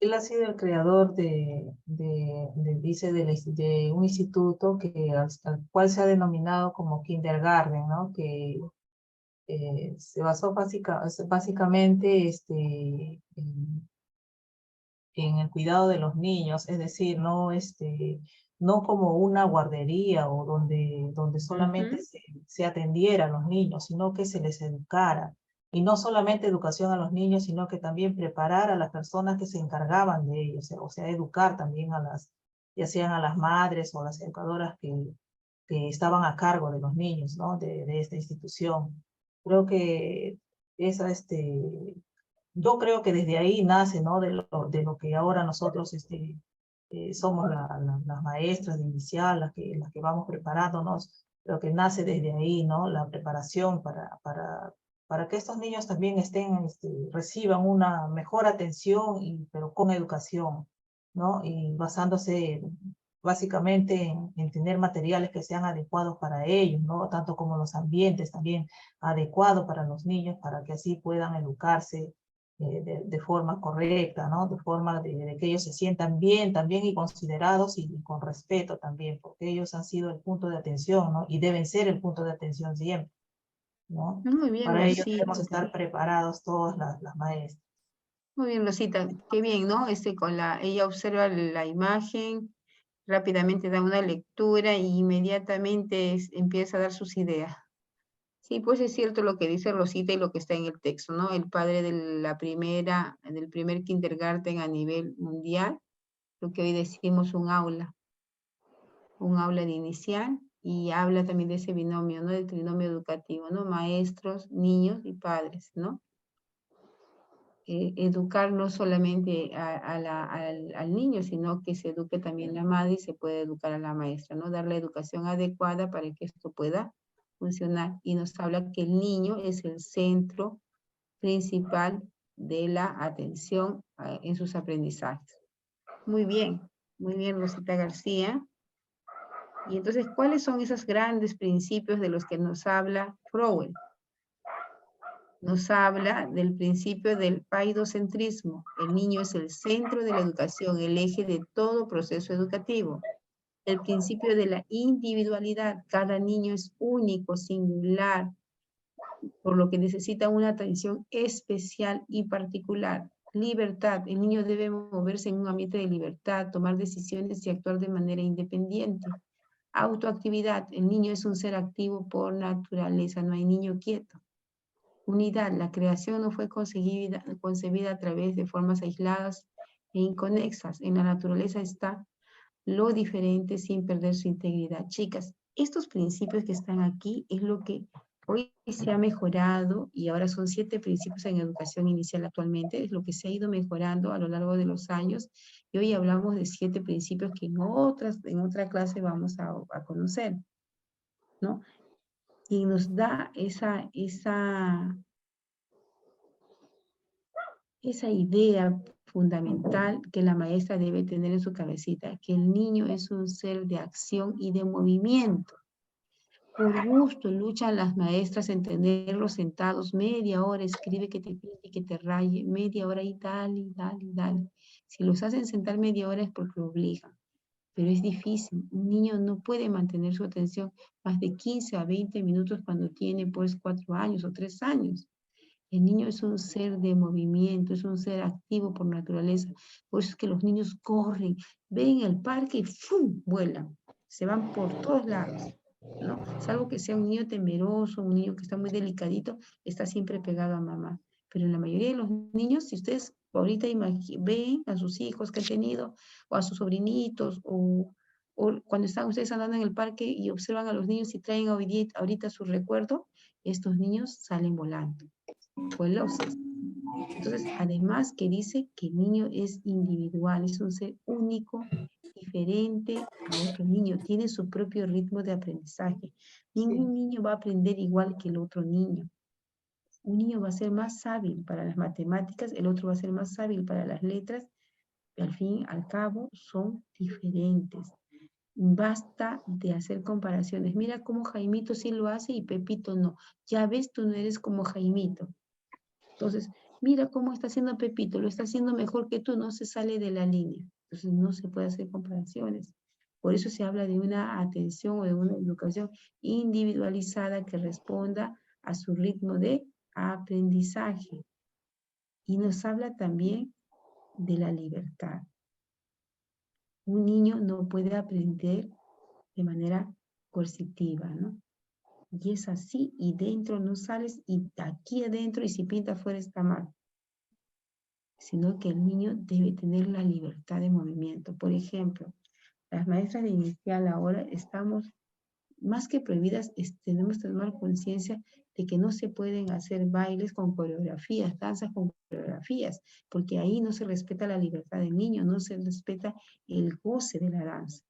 Él ha sido el creador dice, de un instituto al cual se ha denominado como kindergarten, ¿no? Que se basó básicamente en el cuidado de los niños, es decir, no como una guardería o donde solamente se atendiera a los niños, sino que se les educara. Y no solamente educación a los niños, sino que también preparar a las personas que se encargaban de ellos, o sea, educar también ya sean a las madres o a las educadoras que estaban a cargo de los niños, ¿no? De esta institución. Creo que yo creo que desde ahí nace, ¿no? De lo que ahora nosotros somos las maestras de inicial, las que vamos preparándonos. Creo que nace desde ahí, ¿no? La preparación para que estos niños también reciban una mejor atención, pero con educación, ¿no? Y basándose básicamente en tener materiales que sean adecuados para ellos, ¿no? Tanto como los ambientes también adecuados para los niños, para que así puedan educarse de forma correcta, ¿no? De forma de que ellos se sientan bien también y considerados y con respeto también, porque ellos han sido el punto de atención, ¿no? Y deben ser el punto de atención siempre, ¿no? Muy bien, Para ello Rosita. debemos estar preparados todas las maestras. Muy bien, Rosita. Qué bien, ¿no? Ella observa la imagen, rápidamente da una lectura y inmediatamente empieza a dar sus ideas. Sí, pues es cierto lo que dice Rosita y lo que está en el texto, ¿no? El padre del primer kindergarten a nivel mundial, lo que hoy decimos un aula de inicial, y habla también de ese binomio, ¿no? Del trinomio educativo, ¿no? Maestros, niños y padres, ¿no? Educar no solamente al niño, sino que se eduque también la madre y se puede educar a la maestra, ¿no? Dar la educación adecuada para que esto pueda funcionar. Y nos habla que el niño es el centro principal de la atención en sus aprendizajes. Muy bien, Rosita García. Y entonces, ¿cuáles son esos grandes principios de los que nos habla Froebel? Nos habla del principio del paidocentrismo. El niño es el centro de la educación, el eje de todo proceso educativo. el principio de la individualidad. Cada niño es único, singular, por lo que necesita una atención especial y particular. Libertad. El niño debe moverse en un ambiente de libertad, tomar decisiones y actuar de manera independiente. Autoactividad. El niño es un ser activo por naturaleza, no hay niño quieto. Unidad. La creación no fue concebida a través de formas aisladas e inconexas. En la naturaleza está lo diferente sin perder su integridad. Chicas, estos principios que están aquí es lo que hoy se ha mejorado y ahora son 7 principios en educación inicial actualmente, es lo que se ha ido mejorando a lo largo de los años y hoy hablamos de 7 principios que en otra clase vamos a conocer, ¿no? Y nos da esa idea fundamental que la maestra debe tener en su cabecita, que el niño es un ser de acción y de movimiento. Por gusto luchan las maestras en tenerlos sentados media hora, escribe que te pinte, que te raye, media hora y dale, dale, dale. Si los hacen sentar media hora es porque obligan, pero es difícil. Un niño no puede mantener su atención más de 15 a 20 minutos cuando tiene pues 4 años o 3 años. El niño es un ser de movimiento, es un ser activo por naturaleza. Por eso es que los niños corren, ven el parque y ¡fum! Vuelan. Se van por todos lados, ¿no? Salvo que sea un niño temeroso, un niño que está muy delicadito, está siempre pegado a mamá. Pero en la mayoría de los niños, si ustedes ahorita ven a sus hijos que han tenido, o a sus sobrinitos, o cuando están ustedes andando en el parque y observan a los niños y traen ahorita su recuerdo, estos niños salen volando. Veloces. Entonces, además que dice que el niño es individual, es un ser único, diferente a otro niño, tiene su propio ritmo de aprendizaje. Ningún niño va a aprender igual que el otro niño. Un niño va a ser más hábil para las matemáticas, el otro va a ser más hábil para las letras, y al fin y al cabo son diferentes. Basta de hacer comparaciones. Mira cómo Jaimito sí lo hace y Pepito no. Ya ves, tú no eres como Jaimito. Entonces, mira cómo está haciendo Pepito, lo está haciendo mejor que tú, no se sale de la línea. Entonces, no se puede hacer comparaciones. Por eso se habla de una atención o de una educación individualizada que responda a su ritmo de aprendizaje. Y nos habla también de la libertad. Un niño no puede aprender de manera coercitiva, ¿no? Y es así, y dentro no sales, y aquí adentro, y si pinta afuera está mal. Sino que el niño debe tener la libertad de movimiento. Por ejemplo, las maestras de inicial ahora estamos, más que prohibidas, tenemos que tomar conciencia de que no se pueden hacer bailes con coreografías, danzas con coreografías, porque ahí no se respeta la libertad del niño, no se respeta el goce de la danza,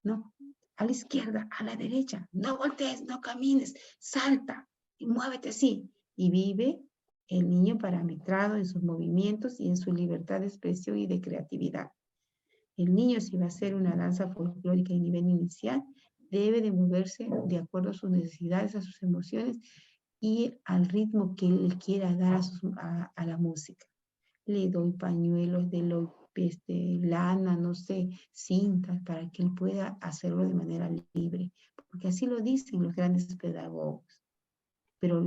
¿no? A la izquierda, a la derecha, no voltees, no camines, salta y muévete así. Y vive el niño parametrado en sus movimientos y en su libertad de expresión y de creatividad. El niño, si va a hacer una danza folclórica en nivel inicial, debe de moverse de acuerdo a sus necesidades, a sus emociones y al ritmo que él quiera dar a la música. Le doy pañuelos, le doy lana, no sé, cintas, para que él pueda hacerlo de manera libre, porque así lo dicen los grandes pedagogos. Pero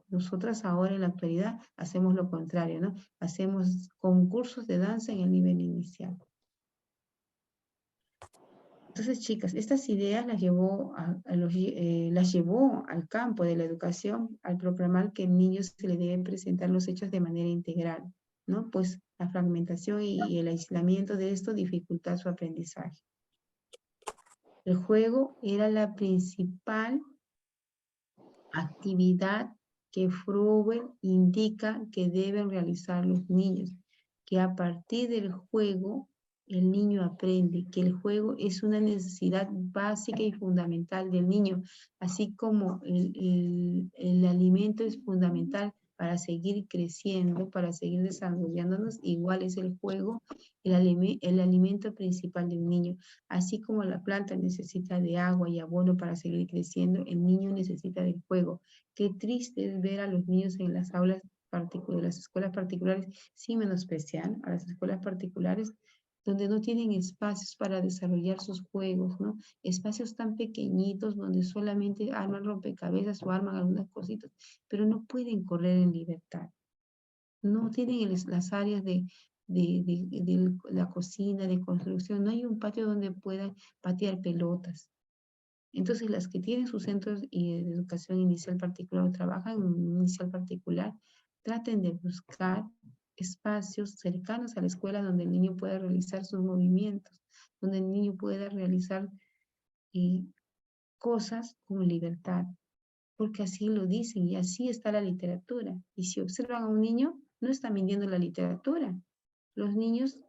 nosotras ahora en la actualidad hacemos lo contrario, ¿no? Hacemos concursos de danza en el nivel inicial. Entonces, chicas, estas ideas las llevó al campo de la educación al proclamar que al niño se le deben presentar los hechos de manera integral, ¿no? Pues la fragmentación y el aislamiento de esto dificulta su aprendizaje. El juego era la principal actividad que Froben indica que deben realizar los niños, que a partir del juego el niño aprende, que el juego es una necesidad básica y fundamental del niño, así como el alimento es fundamental para seguir creciendo, para seguir desarrollándonos, igual es el juego, el alimento principal del niño. Así como la planta necesita de agua y abono para seguir creciendo, el niño necesita del juego. Qué triste es ver a los niños en las aulas particulares, las escuelas particulares, sin menospreciar a las escuelas particulares, donde no tienen espacios para desarrollar sus juegos, ¿no? Espacios tan pequeñitos donde solamente arman rompecabezas o arman algunas cositas, pero no pueden correr en libertad. No tienen las áreas de la cocina, de construcción, no hay un patio donde puedan patear pelotas. Entonces, las que tienen sus centros de educación inicial particular o trabajan en un inicial particular, traten de buscar espacios cercanos a la escuela donde el niño pueda realizar sus movimientos, donde el niño pueda realizar cosas con libertad, porque así lo dicen y así está la literatura. Y si observan a un niño, no están vendiendo la literatura. Los niños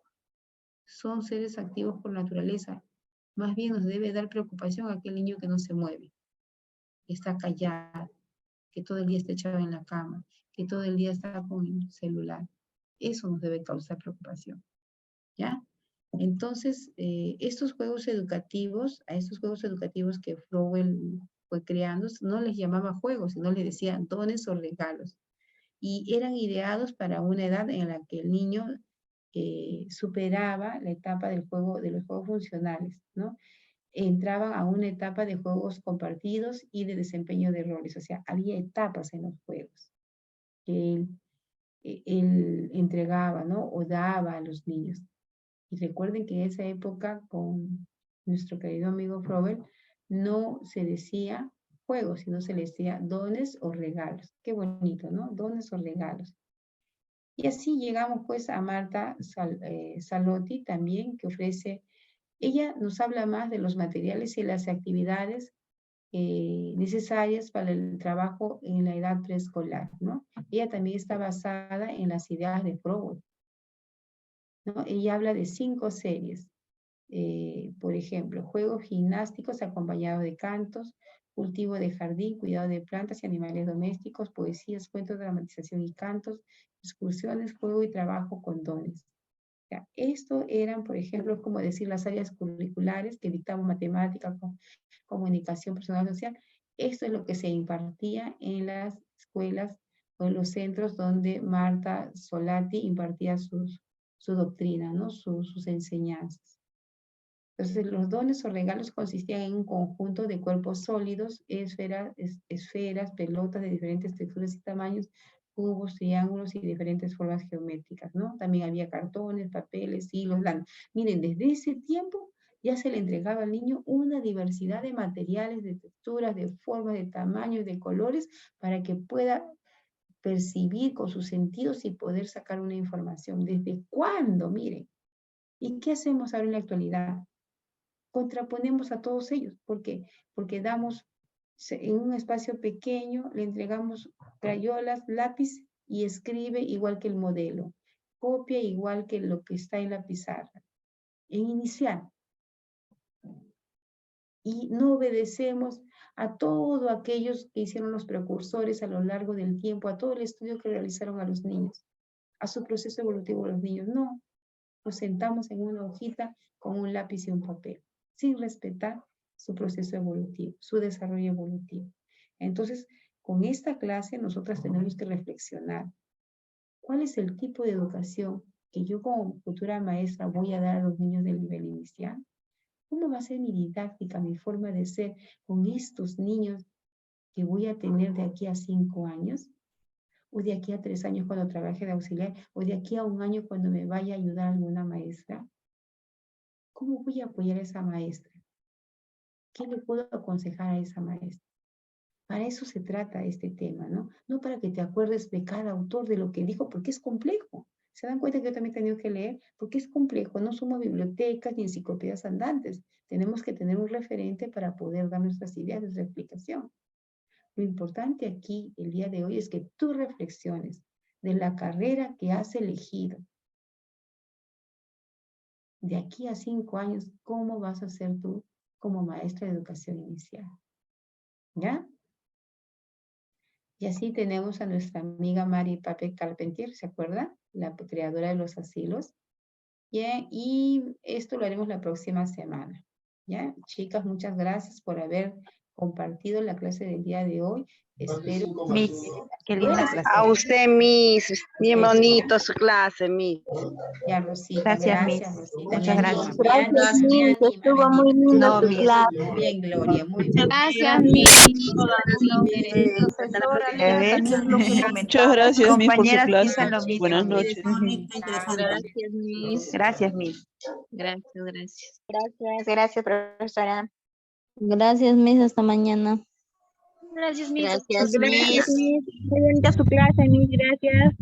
son seres activos por naturaleza. Más bien nos debe dar preocupación a aquel niño que no se mueve, que está callado, que todo el día está echado en la cama, que todo el día está con el celular. Eso nos debe causar preocupación, ¿ya? Entonces, a estos juegos educativos que Flowell fue creando, no les llamaba juegos, sino les decía dones o regalos. Y eran ideados para una edad en la que el niño superaba la etapa del juego, de los juegos funcionales, ¿no? Entraban a una etapa de juegos compartidos y de desempeño de roles. O sea, había etapas en los juegos que él entregaba, ¿no? O daba a los niños. Y recuerden que en esa época, con nuestro querido amigo Flowell, no se decía juegos, sino se le decía dones o regalos. Qué bonito, ¿no? Dones o regalos. Y así llegamos pues a Marta Salotti también, que ofrece, ella nos habla más de los materiales y las actividades necesarias para el trabajo en la edad preescolar, ¿no? Ella también está basada en las ideas de Flowell, ¿no? Ella habla de 5 series, por ejemplo, juegos gimnásticos acompañados de cantos, cultivo de jardín, cuidado de plantas y animales domésticos, poesías, cuentos, dramatización y cantos, excursiones, juego y trabajo con dones. Ya, esto eran, por ejemplo, como decir las áreas curriculares que dictamos matemática, comunicación personal social. Esto es lo que se impartía en las escuelas o en los centros donde Marta Salotti impartía su doctrina, ¿no? Sus enseñanzas. Entonces, los dones o regalos consistían en un conjunto de cuerpos sólidos, esferas, pelotas de diferentes texturas y tamaños, cubos, triángulos y diferentes formas geométricas, ¿no? También había cartones, papeles, hilos, lana. Miren, desde ese tiempo ya se le entregaba al niño una diversidad de materiales, de texturas, de formas, de tamaños, de colores, para que pueda percibir con sus sentidos y poder sacar una información. ¿Desde cuándo? Miren. ¿Y qué hacemos ahora en la actualidad? Contraponemos a todos ellos. ¿Por qué? Porque damos en un espacio pequeño, le entregamos crayolas, lápiz y escribe igual que el modelo. Copia igual que lo que está en la pizarra. En inicial. Y no obedecemos a todos aquellos que hicieron los precursores a lo largo del tiempo, a todo el estudio que realizaron a los niños, a su proceso evolutivo de los niños. No, nos sentamos en una hojita con un lápiz y un papel, sin respetar su proceso evolutivo, su desarrollo evolutivo. Entonces, con esta clase nosotras tenemos que reflexionar. ¿Cuál es el tipo de educación que yo como futura maestra voy a dar a los niños del nivel inicial? ¿Cómo va a ser mi didáctica, mi forma de ser con estos niños que voy a tener de aquí a 5 años? ¿O de aquí a 3 años cuando trabaje de auxiliar? ¿O de aquí a 1 año cuando me vaya a ayudar a alguna maestra? ¿Cómo voy a apoyar a esa maestra? ¿Qué le puedo aconsejar a esa maestra? Para eso se trata este tema, ¿no? No para que te acuerdes de cada autor, de lo que dijo, porque es complejo. ¿Se dan cuenta que yo también he tenido que leer? Porque es complejo, no somos bibliotecas ni enciclopedias andantes. Tenemos que tener un referente para poder dar nuestras ideas, nuestra explicación. Lo importante aquí, el día de hoy, es que tú reflexiones de la carrera que has elegido. De aquí a 5 años, ¿cómo vas a ser tú como maestra de educación inicial? ¿Ya? Y así tenemos a nuestra amiga Mari Pape Carpentier, ¿se acuerdan? La creadora de los asilos. Bien, y esto lo haremos la próxima semana. ¿Ya? Chicas, muchas gracias por haber compartido la clase del día de hoy. Espero Miss, qué linda clase. A usted, Miss. Bien bonito su clase, Miss. Ya, Rosita, Gracias, Miss. Rosita. Muchas gracias. Gracias, Miss. Estuvo muy lindo No, tu Miss. clase. Bien, Gloria, muy bien. Gracias, Miss. Profesora, ¿Ya Lina, ves? también lo que Muchas comentaba. gracias, Miss, por su Compañeras clase. piensan lo mismo. Buenas noches. Gracias, Miss. Gracias, Miss. Gracias, gracias. Gracias, profesora. Gracias, Miss. Hasta mañana. Gracias, Miss. Gracias, Miss. Muy bonita su clase, Miss. Gracias.